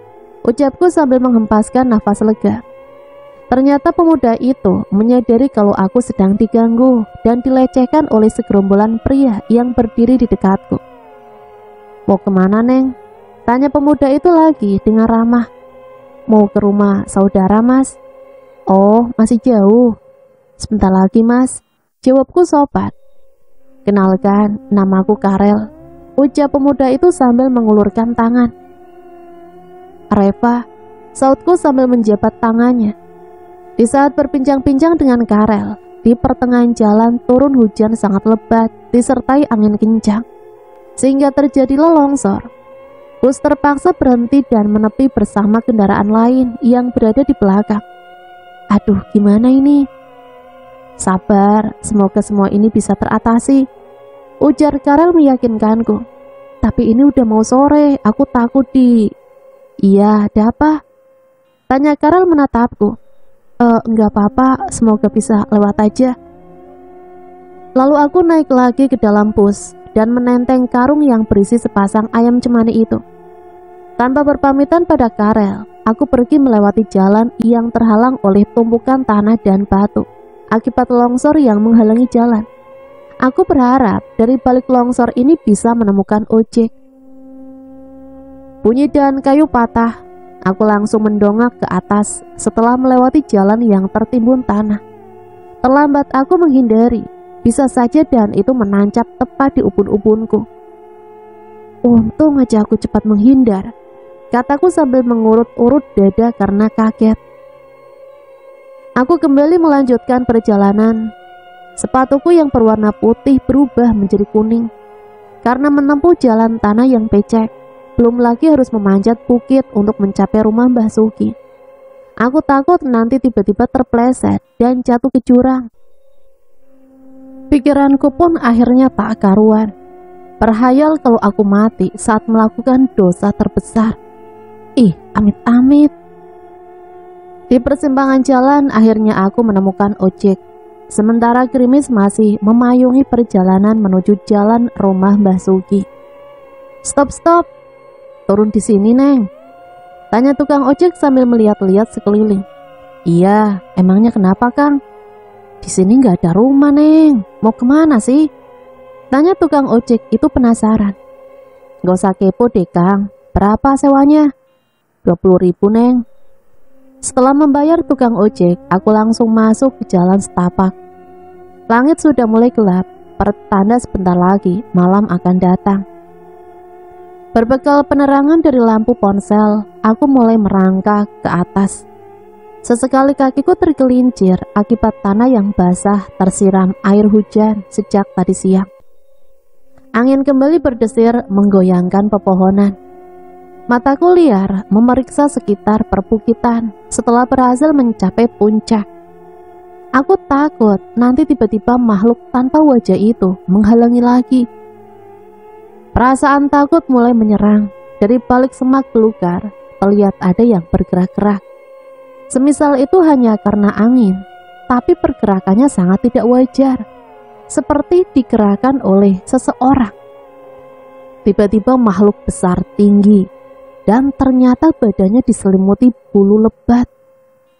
ucapku sambil menghempaskan nafas lega. Ternyata pemuda itu menyadari kalau aku sedang diganggu dan dilecehkan oleh segerombolan pria yang berdiri di dekatku. Mau kemana, Neng? Tanya pemuda itu lagi dengan ramah. Mau ke rumah saudara, Mas. Oh, masih jauh. Sebentar lagi, Mas, jawabku sopan. Kenalkan, namaku Karel, ucap pemuda itu sambil mengulurkan tangan. Reva, sautku sambil menjabat tangannya. Di saat berbincang-bincang dengan Karel, di pertengahan jalan turun hujan sangat lebat disertai angin kencang, sehingga terjadilah longsor. Bus terpaksa berhenti dan menepi bersama kendaraan lain yang berada di belakang. Aduh, gimana ini? Sabar, semoga semua ini bisa teratasi, ujar Karel meyakinkanku. Tapi ini udah mau sore, aku takut di... Iya, ada apa? Tanya Karel menatapku. Enggak apa-apa, semoga bisa lewat aja. Lalu aku naik lagi ke dalam bus dan menenteng karung yang berisi sepasang ayam cemani itu. Tanpa berpamitan pada Karel, aku pergi melewati jalan yang terhalang oleh tumpukan tanah dan batu akibat longsor yang menghalangi jalan. Aku berharap dari balik longsor ini bisa menemukan ojek. Bunyi dan kayu patah. Aku langsung mendongak ke atas setelah melewati jalan yang tertimbun tanah. Terlambat aku menghindari, bisa saja dan itu menancap tepat di ubun-ubunku. Untung aja aku cepat menghindar, kataku sambil mengurut-urut dada karena kaget. Aku kembali melanjutkan perjalanan. Sepatuku yang berwarna putih berubah menjadi kuning karena menempuh jalan tanah yang becek. Belum lagi harus memanjat bukit untuk mencapai rumah Mbah Sugi. Aku takut nanti tiba-tiba terpleset dan jatuh ke jurang. Pikiranku pun akhirnya tak karuan. Berhayal kalau aku mati saat melakukan dosa terbesar. Ih, amit-amit. Di persimpangan jalan akhirnya aku menemukan ojek. Sementara gerimis masih memayungi perjalanan menuju jalan rumah Mbah Sugi. Stop. Turun di sini, Neng, tanya tukang ojek sambil melihat-lihat sekeliling. Iya, emangnya kenapa, Kang? Di sini nggak ada rumah, Neng. Mau kemana sih? Tanya tukang ojek itu penasaran. Gak usah kepo deh, Kang. Berapa sewanya? 20.000 Neng. Setelah membayar tukang ojek, aku langsung masuk ke jalan setapak. Langit sudah mulai gelap, pertanda sebentar lagi malam akan datang. Berbekal penerangan dari lampu ponsel, aku mulai merangkak ke atas. Sesekali kakiku tergelincir akibat tanah yang basah tersiram air hujan sejak tadi siang. Angin kembali berdesir menggoyangkan pepohonan. Mataku liar memeriksa sekitar perbukitan setelah berhasil mencapai puncak. Aku takut nanti tiba-tiba makhluk tanpa wajah itu menghalangi lagi. Perasaan takut mulai menyerang. Dari balik semak belukar, terlihat ada yang bergerak-gerak. Semisal itu hanya karena angin, tapi pergerakannya sangat tidak wajar, seperti digerakkan oleh seseorang. Tiba-tiba makhluk besar tinggi, dan ternyata badannya diselimuti bulu lebat.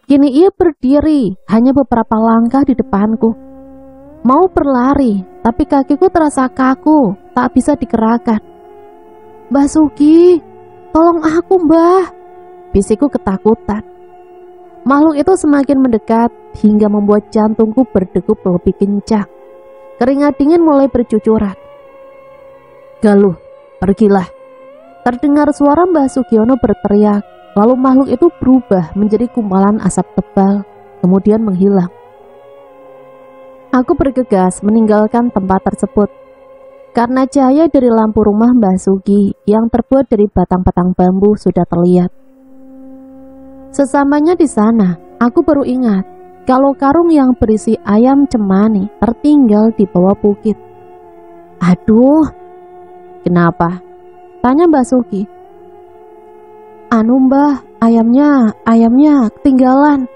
Kini ia berdiri hanya beberapa langkah di depanku. Mau berlari, tapi kakiku terasa kaku, tak bisa digerakkan. "Mbah Sugi, tolong aku, Mbah," bisikku ketakutan. Makhluk itu semakin mendekat hingga membuat jantungku berdegup lebih kencang. Keringat dingin mulai bercucuran. "Galuh, pergilah." Terdengar suara Mbah Sugiono berteriak, lalu makhluk itu berubah menjadi gumpalan asap tebal, kemudian menghilang. Aku bergegas meninggalkan tempat tersebut. Karena cahaya dari lampu rumah Mbah Sugi yang terbuat dari batang-batang bambu sudah terlihat. Sesamanya di sana, aku baru ingat kalau karung yang berisi ayam cemani tertinggal di bawah bukit. "Aduh, kenapa?" tanya Mbak Sugi. "Anu Mbah, ayamnya ketinggalan,"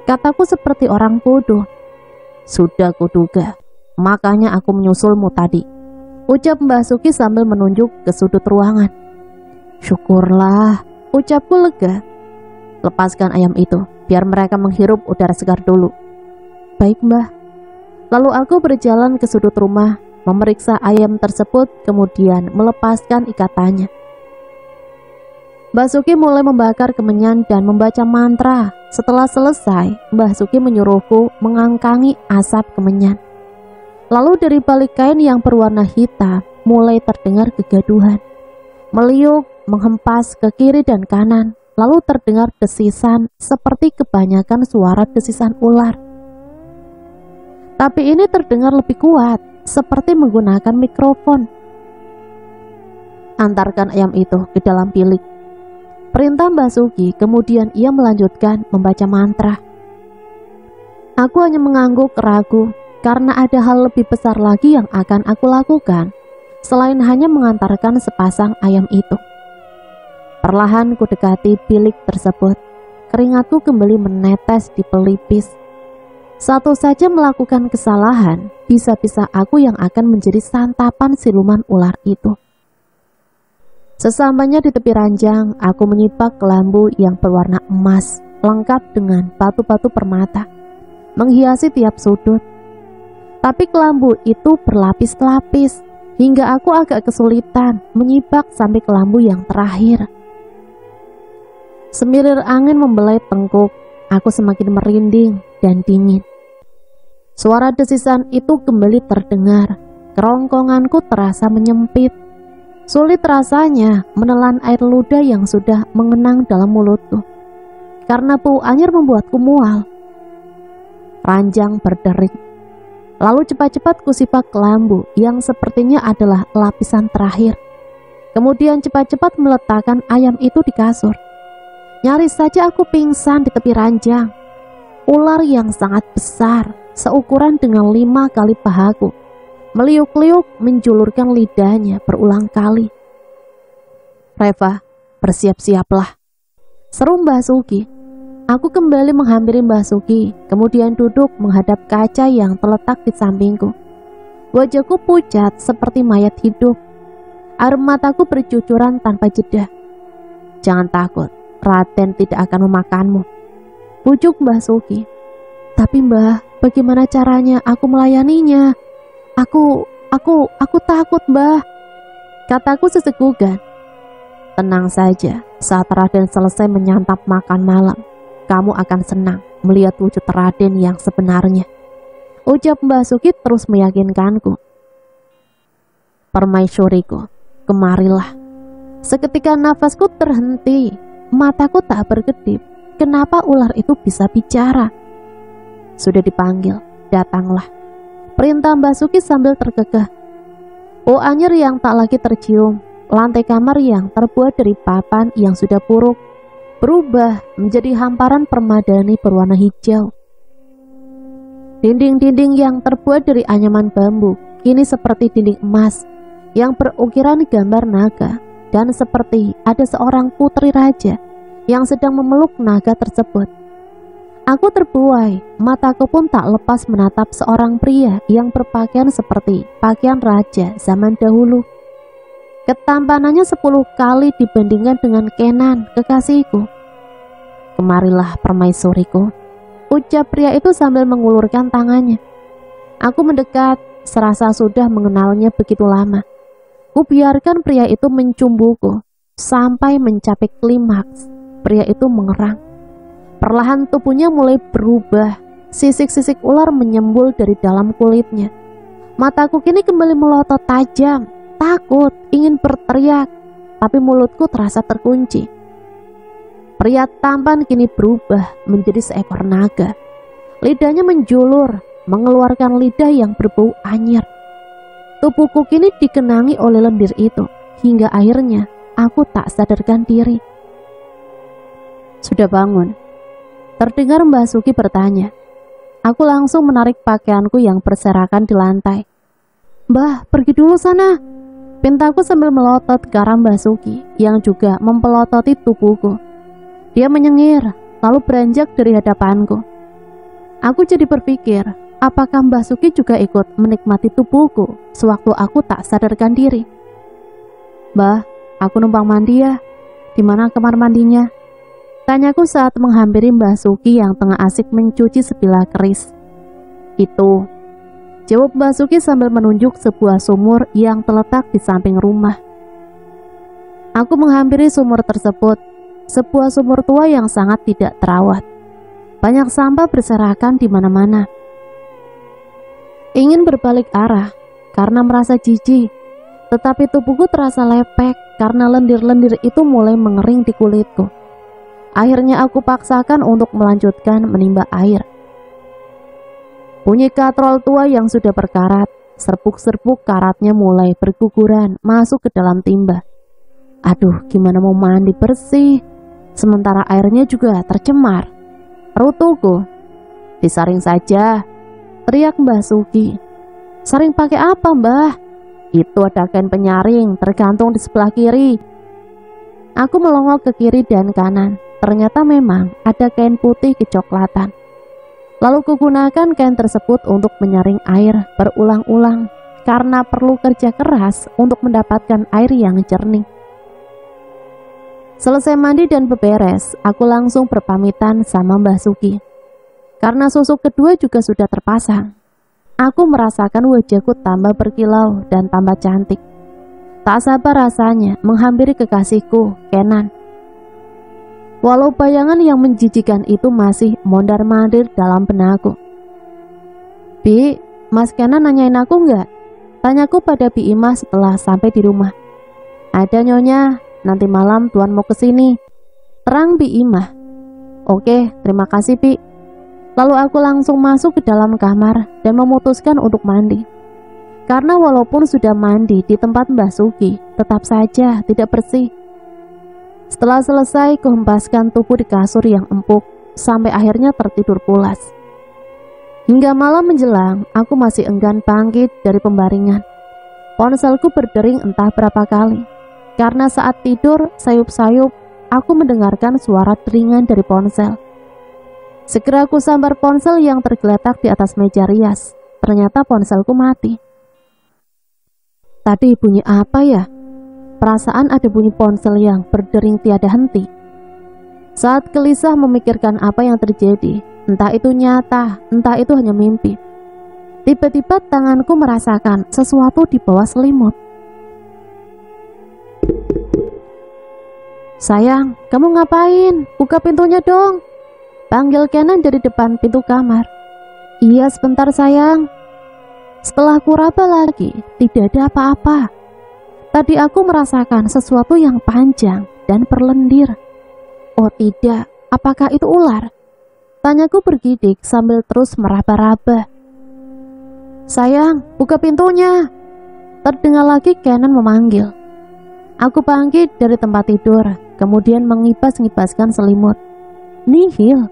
kataku seperti orang bodoh. "Sudah kuduga, makanya aku menyusulmu tadi," ucap Mbak Sugi sambil menunjuk ke sudut ruangan. "Syukurlah," ucapku lega. "Lepaskan ayam itu, biar mereka menghirup udara segar dulu." "Baik Mbah." Lalu aku berjalan ke sudut rumah, memeriksa ayam tersebut, kemudian melepaskan ikatannya. Mbah Sugi mulai membakar kemenyan dan membaca mantra. Setelah selesai, Mbah Sugi menyuruhku mengangkangi asap kemenyan. Lalu dari balik kain yang berwarna hitam, mulai terdengar kegaduhan. Meliuk, menghempas ke kiri dan kanan. Lalu terdengar desisan seperti kebanyakan suara desisan ular. Tapi ini terdengar lebih kuat, seperti menggunakan mikrofon. "Antarkan ayam itu ke dalam bilik," perintah Mbah Sugi, kemudian ia melanjutkan membaca mantra. Aku hanya mengangguk ragu, karena ada hal lebih besar lagi yang akan aku lakukan, selain hanya mengantarkan sepasang ayam itu. Perlahan ku dekati bilik tersebut. Keringatku kembali menetes di pelipis. Satu saja melakukan kesalahan, bisa-bisa aku yang akan menjadi santapan siluman ular itu. Sesampainya di tepi ranjang, aku menyipak kelambu yang berwarna emas, lengkap dengan batu-batu permata, menghiasi tiap sudut. Tapi kelambu itu berlapis-lapis, hingga aku agak kesulitan menyipak sampai kelambu yang terakhir. Semilir angin membelai tengkuk, aku semakin merinding dan dingin. Suara desisan itu kembali terdengar, kerongkonganku terasa menyempit. Sulit rasanya menelan air ludah yang sudah mengenang dalam mulutku, karena bau anyir membuatku mual. Ranjang berdering. Lalu cepat-cepat kusipak kelambu yang sepertinya adalah lapisan terakhir. Kemudian cepat-cepat meletakkan ayam itu di kasur. Nyaris saja aku pingsan di tepi ranjang. Ular yang sangat besar, seukuran dengan 5 kali pahaku, meliuk-liuk menjulurkan lidahnya berulang kali. "Reva, bersiap-siaplah," seru Mbah Sugi. Aku kembali menghampiri Mbah Sugi, kemudian duduk menghadap kaca yang terletak di sampingku. Wajahku pucat seperti mayat hidup. Air mataku bercucuran tanpa jeda. "Jangan takut, Raden tidak akan memakanmu," pucuk Mbah Sugi. "Tapi Mbah, bagaimana caranya aku melayaninya? Aku takut Mbah," kataku sesegugan. Tenang saja, saat Raden selesai menyantap makan malam, kamu akan senang melihat wujud Raden yang sebenarnya. Ucap Mbah Suki terus meyakinkanku. Permaisuriku, kemarilah. Seketika nafasku terhenti, mataku tak berkedip. Kenapa ular itu bisa bicara? Sudah dipanggil, datanglah. Perintah Mbah Suki sambil terkekeh. Bau anyir yang tak lagi tercium, lantai kamar yang terbuat dari papan yang sudah buruk, berubah menjadi hamparan permadani berwarna hijau. Dinding-dinding yang terbuat dari anyaman bambu kini seperti dinding emas yang berukiran gambar naga, dan seperti ada seorang putri raja yang sedang memeluk naga tersebut. Aku terbuai, mataku pun tak lepas menatap seorang pria yang berpakaian seperti pakaian raja zaman dahulu. Ketampanannya 10 kali dibandingkan dengan Kenan, kekasihku. Kemarilah permaisuriku, ucap pria itu sambil mengulurkan tangannya. Aku mendekat, serasa sudah mengenalnya begitu lama. Kubiarkan pria itu mencumbuku sampai mencapai klimaks. Pria itu mengerang. Perlahan tubuhnya mulai berubah. Sisik-sisik ular menyembul dari dalam kulitnya. Mataku kini kembali melotot tajam. Takut, ingin berteriak, tapi mulutku terasa terkunci. Pria tampan kini berubah menjadi seekor naga. Lidahnya menjulur, mengeluarkan lidah yang berbau anyir. Tubuhku kini dikenangi oleh lendir itu, hingga akhirnya aku tak sadarkan diri. Sudah bangun? Terdengar Mbah Suki bertanya. Aku langsung menarik pakaianku yang berserakan di lantai. Mbah, pergi dulu sana, pintaku sambil melotot ke arah Mbah Suki yang juga mempelototi tubuhku. Dia menyengir, lalu beranjak dari hadapanku. Aku jadi berpikir, apakah Mbah Suki juga ikut menikmati tubuhku sewaktu aku tak sadarkan diri. Mbah, aku numpang mandi ya. Di mana kamar mandinya? Tanyaku saat menghampiri Mbah Suki yang tengah asik mencuci sebilah keris. Itu, jawab Mbah Suki sambil menunjuk sebuah sumur yang terletak di samping rumah. Aku menghampiri sumur tersebut. Sebuah sumur tua yang sangat tidak terawat. Banyak sampah berserakan di mana-mana. Ingin berbalik arah karena merasa jijik, tetapi tubuhku terasa lepek karena lendir-lendir itu mulai mengering di kulitku. Akhirnya aku paksakan untuk melanjutkan menimba air. Bunyi katrol tua yang sudah berkarat, serbuk-serbuk karatnya mulai berguguran masuk ke dalam timba. Aduh, gimana mau mandi bersih? Sementara airnya juga tercemar. Rutuku. Disaring saja, teriak Mbah Suki. Saring pakai apa, Mbah? Itu ada kain penyaring tergantung di sebelah kiri. Aku melongok ke kiri dan kanan. Ternyata memang ada kain putih kecoklatan. Lalu kugunakan kain tersebut untuk menyaring air berulang-ulang karena perlu kerja keras untuk mendapatkan air yang jernih. Selesai mandi dan beberes, aku langsung berpamitan sama Mbah Suki. Karena susuk kedua juga sudah terpasang, aku merasakan wajahku tambah berkilau dan tambah cantik. Tak sabar rasanya menghampiri kekasihku, Kenan. Walau bayangan yang menjijikan itu masih mondar-mandir dalam benakku. Bi, Mas Kenan nanyain aku nggak? Tanyaku pada Bi Imah setelah sampai di rumah. Ada nyonya. Nanti malam Tuan mau kesini, terang Bi Imah. Oke, terima kasih Bi. Lalu aku langsung masuk ke dalam kamar dan memutuskan untuk mandi. Karena walaupun sudah mandi di tempat Mbah Suki, tetap saja tidak bersih. Setelah selesai, kuhempaskan tubuh di kasur yang empuk, sampai akhirnya tertidur pulas. Hingga malam menjelang, aku masih enggan bangkit dari pembaringan. Ponselku berdering entah berapa kali. Karena saat tidur, sayup-sayup, aku mendengarkan suara deringan dari ponsel. Segera aku sambar ponsel yang tergeletak di atas meja rias. Ternyata ponselku mati. Tadi bunyi apa ya? Perasaan ada bunyi ponsel yang berdering tiada henti. Saat gelisah memikirkan apa yang terjadi, entah itu nyata, entah itu hanya mimpi. Tiba-tiba tanganku merasakan sesuatu di bawah selimut. "Sayang, kamu ngapain? Buka pintunya dong," panggil Kenan dari depan pintu kamar. "Iya, sebentar sayang." Setelah kuraba lagi, tidak ada apa-apa. Tadi aku merasakan sesuatu yang panjang dan berlendir. Oh tidak, apakah itu ular? Tanyaku bergidik sambil terus meraba-raba. "Sayang, buka pintunya." Terdengar lagi Kenan memanggil. Aku bangkit dari tempat tidur, kemudian mengibas-ngibaskan selimut. Nihil,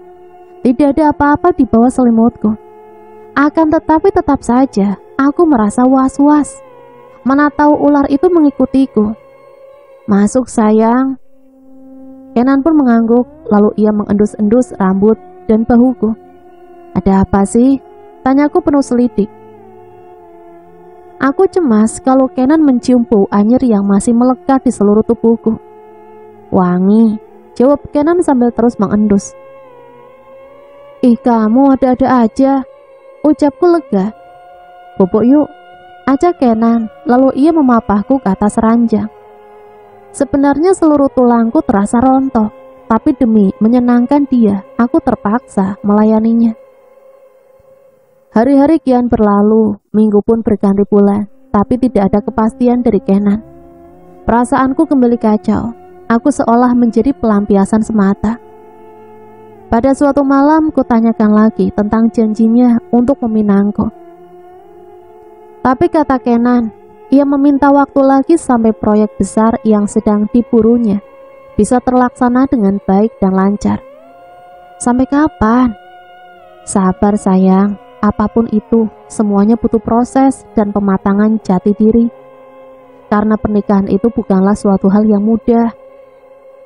tidak ada apa-apa di bawah selimutku. Akan tetapi tetap saja, aku merasa was-was. Mana tahu ular itu mengikutiku. "Masuk sayang." Kenan pun mengangguk, lalu ia mengendus-endus rambut dan bahuku. "Ada apa sih?" tanyaku penuh selidik. Aku cemas kalau Kenan mencium bau anyir yang masih melekat di seluruh tubuhku. "Wangi," jawab Kenan sambil terus mengendus. "Ih, kamu ada-ada aja," ucapku lega. "Bobok yuk," ajak Kenan, lalu ia memapahku ke atas ranjang. Sebenarnya seluruh tulangku terasa rontok, tapi demi menyenangkan dia, aku terpaksa melayaninya. Hari-hari kian berlalu, minggu pun berganti bulan, tapi tidak ada kepastian dari Kenan. Perasaanku kembali kacau, aku seolah menjadi pelampiasan semata. Pada suatu malam, kutanyakan lagi tentang janjinya untuk meminangku. Tapi kata Kenan, ia meminta waktu lagi sampai proyek besar yang sedang diburunya bisa terlaksana dengan baik dan lancar. "Sampai kapan?" "Sabar sayang, apapun itu, semuanya butuh proses dan pematangan jati diri. Karena pernikahan itu bukanlah suatu hal yang mudah."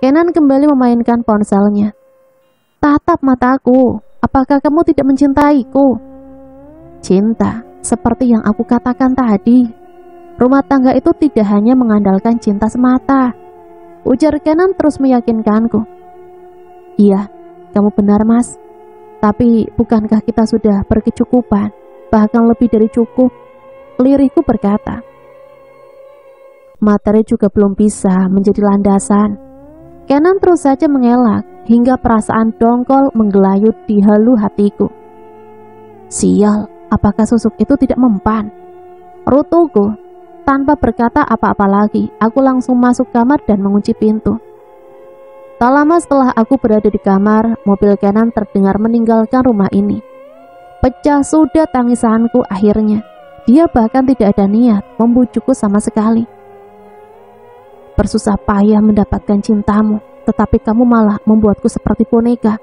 Kenan kembali memainkan ponselnya. "Tatap mataku, apakah kamu tidak mencintaiku?" "Cinta, seperti yang aku katakan tadi, rumah tangga itu tidak hanya mengandalkan cinta semata," ujar Kenan terus meyakinkanku. "Iya, kamu benar mas. Tapi bukankah kita sudah berkecukupan, bahkan lebih dari cukup?" lirihku berkata. Materi juga belum bisa menjadi landasan. Kenan terus saja mengelak hingga perasaan dongkol menggelayut di halu hatiku. Sial, apakah susuk itu tidak mempan? Rutuku. Tanpa berkata apa-apa lagi, aku langsung masuk kamar dan mengunci pintu. Tak lama setelah aku berada di kamar, mobil Kenan terdengar meninggalkan rumah ini. Pecah sudah tangisanku akhirnya. Dia bahkan tidak ada niat membujukku sama sekali. "Bersusah payah mendapatkan cintamu, tetapi kamu malah membuatku seperti boneka."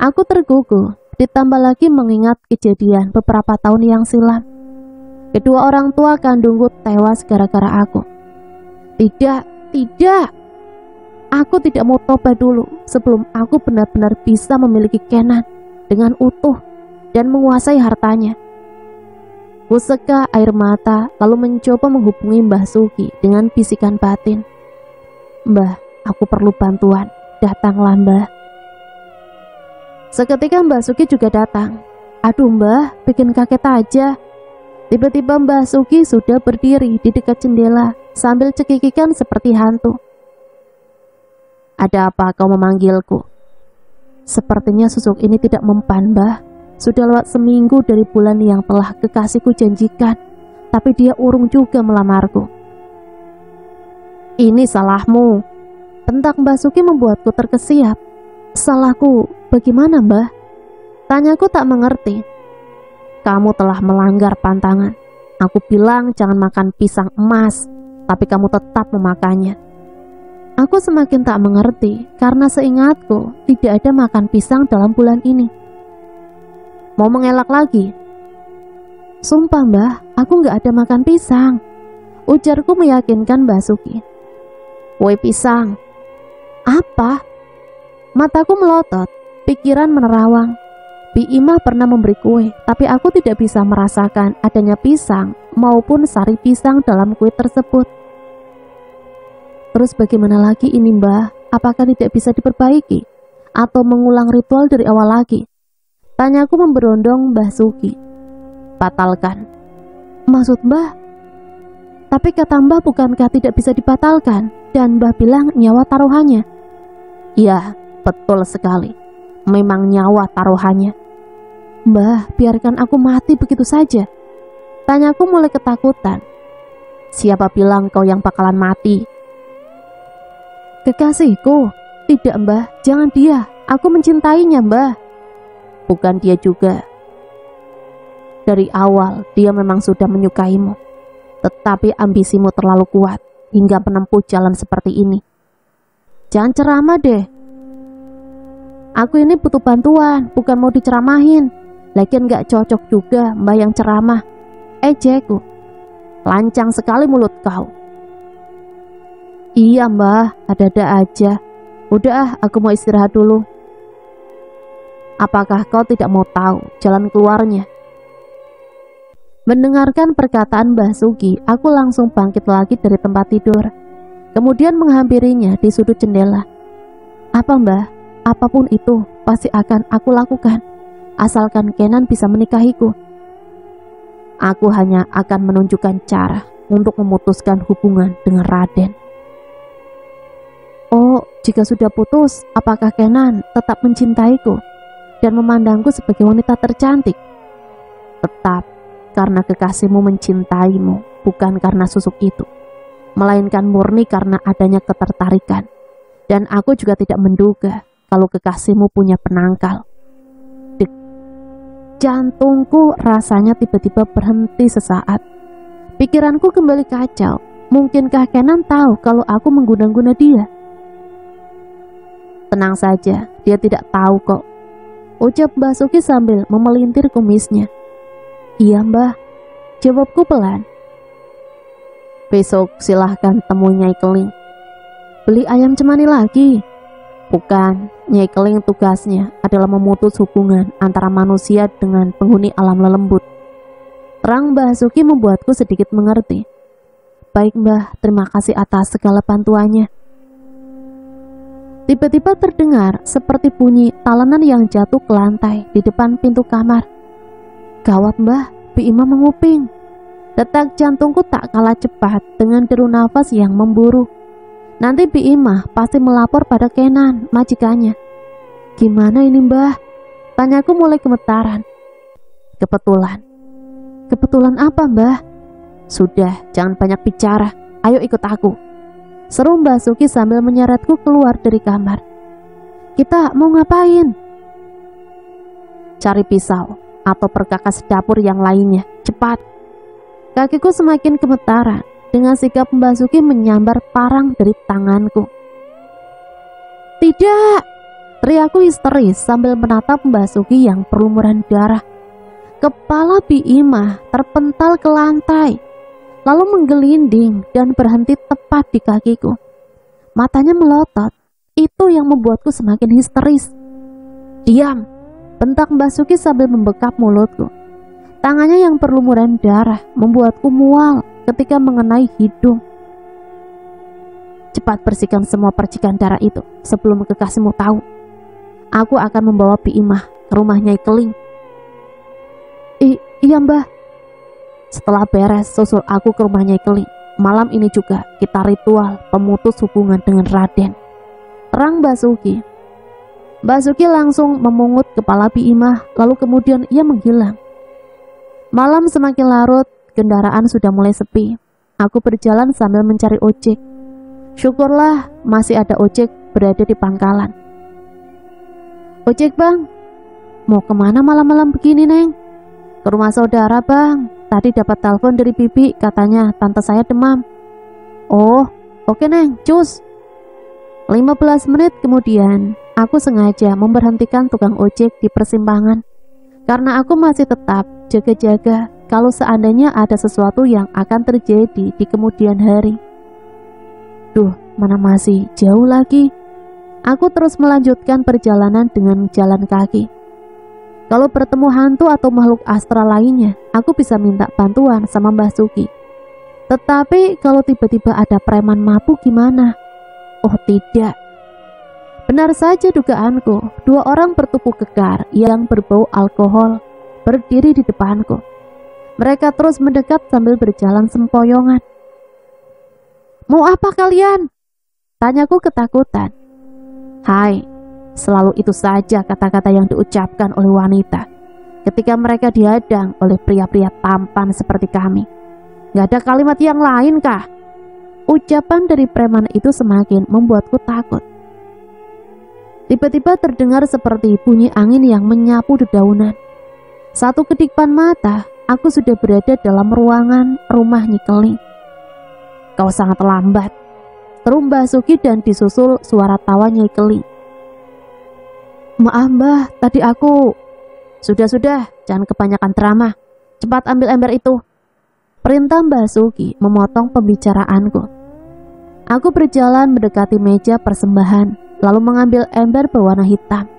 Aku tergugu, ditambah lagi mengingat kejadian beberapa tahun yang silam. Kedua orang tua kandungku tewas gara-gara aku. Tidak. Aku tidak mau tobat dulu sebelum aku benar-benar bisa memiliki Kenan dengan utuh dan menguasai hartanya. Kuseka air mata lalu mencoba menghubungi Mbah Sugi dengan bisikan batin. "Mbah, aku perlu bantuan. Datanglah Mbah." Seketika Mbah Sugi juga datang. "Aduh Mbah, bikin kaget aja." Tiba-tiba Mbah Sugi sudah berdiri di dekat jendela sambil cekikikan seperti hantu. "Ada apa kau memanggilku?" "Sepertinya susuk ini tidak mempan Mbah. Sudah lewat seminggu dari bulan yang telah kekasihku janjikan, tapi dia urung juga melamarku." "Ini salahmu," bentak Mbah Sugi membuatku terkesiap. "Salahku bagaimana Mbah?" tanyaku tak mengerti. "Kamu telah melanggar pantangan. Aku bilang jangan makan pisang emas, tapi kamu tetap memakannya." Aku semakin tak mengerti karena seingatku tidak ada makan pisang dalam bulan ini. "Mau mengelak lagi?" "Sumpah Mbah, aku gak ada makan pisang," ujarku meyakinkan Mbah Sugi. "Woi pisang." "Apa?" Mataku melotot, pikiran menerawang. Bi Imah pernah memberi kue, tapi aku tidak bisa merasakan adanya pisang maupun sari pisang dalam kue tersebut. "Terus bagaimana lagi ini Mbah? Apakah tidak bisa diperbaiki? Atau mengulang ritual dari awal lagi?" tanyaku memberondong Mbah Sugi. "Batalkan." "Maksud Mbah?" "Tapi kata Mbah bukankah tidak bisa dibatalkan?" Dan Mbah bilang nyawa taruhannya. Iya, betul sekali. Memang nyawa taruhannya. Mbah, biarkan aku mati begitu saja. Tanyaku mulai ketakutan. Siapa bilang kau yang bakalan mati? Kekasihku. Tidak, Mbah, jangan dia. Aku mencintainya, Mbah. Bukan dia juga. Dari awal dia memang sudah menyukaimu. Tetapi ambisimu terlalu kuat hingga menempuh jalan seperti ini. Jangan ceramah deh. Aku ini butuh bantuan, bukan mau diceramahin. Lagian gak cocok juga Mbah yang ceramah. Ejekku. Lancang sekali mulut kau. Iya Mbah, ada-ada aja. Udah aku mau istirahat dulu. Apakah kau tidak mau tahu jalan keluarnya? Mendengarkan perkataan Mbah Sugi, aku langsung bangkit lagi dari tempat tidur. Kemudian menghampirinya di sudut jendela. Apa Mbah? Apapun itu pasti akan aku lakukan. Asalkan Kenan bisa menikahiku. Aku hanya akan menunjukkan cara untuk memutuskan hubungan dengan Raden. Oh, jika sudah putus, apakah Kenan tetap mencintaiku dan memandangku sebagai wanita tercantik? Tetap, karena kekasihmu mencintaimu, bukan karena susuk itu, melainkan murni karena adanya ketertarikan. Dan aku juga tidak menduga kalau kekasihmu punya penangkal. Jantungku rasanya tiba-tiba berhenti sesaat. Pikiranku kembali kacau. Mungkinkah Kenan tahu kalau aku mengguna-guna dia? Tenang saja, dia tidak tahu kok, ucap Mbah Sugi sambil memelintir kumisnya. Iya Mbah, jawabku pelan. Besok silahkan temui Nyai Keling. Beli ayam cemani lagi? Bukan, Nyai Keling tugasnya adalah memutus hubungan antara manusia dengan penghuni alam lelembut. Terang Mbah Sugi membuatku sedikit mengerti. Baik Mbah, terima kasih atas segala bantuannya. Tiba-tiba terdengar seperti bunyi talenan yang jatuh ke lantai di depan pintu kamar. Gawat Mbah, Bi Imah menguping. Detak jantungku tak kalah cepat dengan deru nafas yang memburu. Nanti Bi Imah pasti melapor pada Kenan, majikannya. Gimana ini Mbah? Tanyaku mulai gemetaran. Kebetulan. Kebetulan apa Mbah? Sudah, jangan banyak bicara. Ayo ikut aku. Seru Mbah Sugi sambil menyeretku keluar dari kamar. Kita mau ngapain? Cari pisau atau perkakas dapur yang lainnya. Cepat. Kakiku semakin gemetaran. Dengan sikap Mbah Sugi menyambar parang dari tanganku. Tidak! Teriakku histeris sambil menatap Mbah Sugi yang berlumuran darah. Kepala Bi Imah terpental ke lantai, lalu menggelinding dan berhenti tepat di kakiku. Matanya melotot. Itu yang membuatku semakin histeris. Diam! Bentak Mbah Sugi sambil membekap mulutku. Tangannya yang berlumuran darah membuatku mual ketika mengenai hidung. Cepat bersihkan semua percikan darah itu sebelum kekasihmu tahu. Aku akan membawa Bi Imah ke rumah Nyai Keling. Iya Mbah. Setelah beres, susul aku ke rumah Nyai Keling. Malam ini juga kita ritual pemutus hubungan dengan Raden. Terang Mbah Sugi. Mbah Sugi langsung memungut kepala Bi Imah, lalu kemudian ia menghilang. Malam semakin larut. Kendaraan sudah mulai sepi. Aku berjalan sambil mencari ojek. Syukurlah masih ada ojek berada di pangkalan. Ojek bang, mau kemana malam-malam begini Neng? Ke rumah saudara bang. Tadi dapat telepon dari Bibi, katanya tante saya demam. Oh, oke Neng, cus. 15 menit kemudian, aku sengaja memberhentikan tukang ojek di persimpangan. Karena aku masih tetap jaga-jaga kalau seandainya ada sesuatu yang akan terjadi di kemudian hari. Duh, mana masih jauh lagi. Aku terus melanjutkan perjalanan dengan jalan kaki. Kalau bertemu hantu atau makhluk astral lainnya, aku bisa minta bantuan sama Mbah Sugi. Tetapi kalau tiba-tiba ada preman mabuk gimana? Oh tidak. Benar saja dugaanku, 2 orang bertubuh kekar yang berbau alkohol berdiri di depanku. Mereka terus mendekat sambil berjalan sempoyongan. Mau apa kalian? Tanyaku ketakutan. Hai, selalu itu saja kata-kata yang diucapkan oleh wanita ketika mereka dihadang oleh pria-pria tampan seperti kami. Gak ada kalimat yang lain kah? Ucapan dari preman itu semakin membuatku takut. Tiba-tiba terdengar seperti bunyi angin yang menyapu dedaunan. Satu kedipan mata, aku sudah berada dalam ruangan rumah Nyi Keling. Kau sangat lambat, seru Mbah Suki dan disusul suara tawa Nyai Keling. Maaf Mbah, tadi aku... Sudah, jangan kebanyakan drama. Cepat ambil ember itu. Perintah Mbah Suki memotong pembicaraanku. Aku berjalan mendekati meja persembahan, lalu mengambil ember berwarna hitam.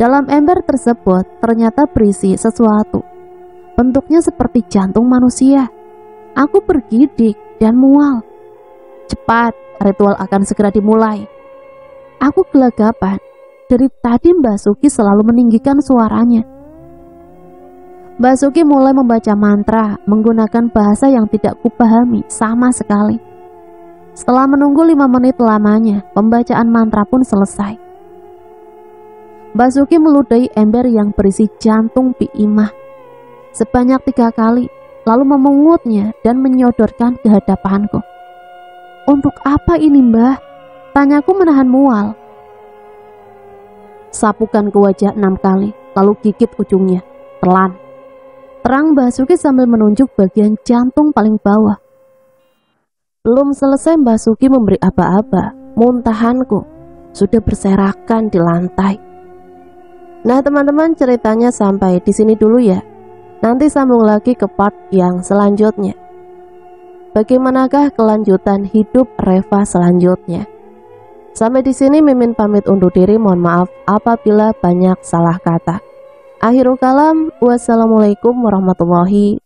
Dalam ember tersebut ternyata berisi sesuatu. Bentuknya seperti jantung manusia. Aku bergidik dan mual. Cepat, ritual akan segera dimulai. Aku gelagapan. Dari tadi Mbah Suki selalu meninggikan suaranya. Mbah Suki mulai membaca mantra menggunakan bahasa yang tidak kupahami sama sekali. Setelah menunggu 5 menit lamanya, pembacaan mantra pun selesai. Mbah Suki meludahi ember yang berisi jantung Pi Imah sebanyak 3 kali, lalu memungutnya dan menyodorkan ke hadapanku. Untuk apa ini Mbah? Tanyaku menahan mual. Sapukan ke wajah 6 kali, lalu gigit ujungnya, telan. Terang Mbah Suki sambil menunjuk bagian jantung paling bawah. Belum selesai Mbah Suki memberi aba-aba, muntahanku sudah berserakan di lantai. Nah teman-teman, ceritanya sampai di sini dulu ya. Nanti sambung lagi ke part yang selanjutnya. Bagaimanakah kelanjutan hidup Reva selanjutnya? Sampai di sini Mimin pamit undur diri. Mohon maaf apabila banyak salah kata. Akhirul kalam, wassalamualaikum warahmatullahi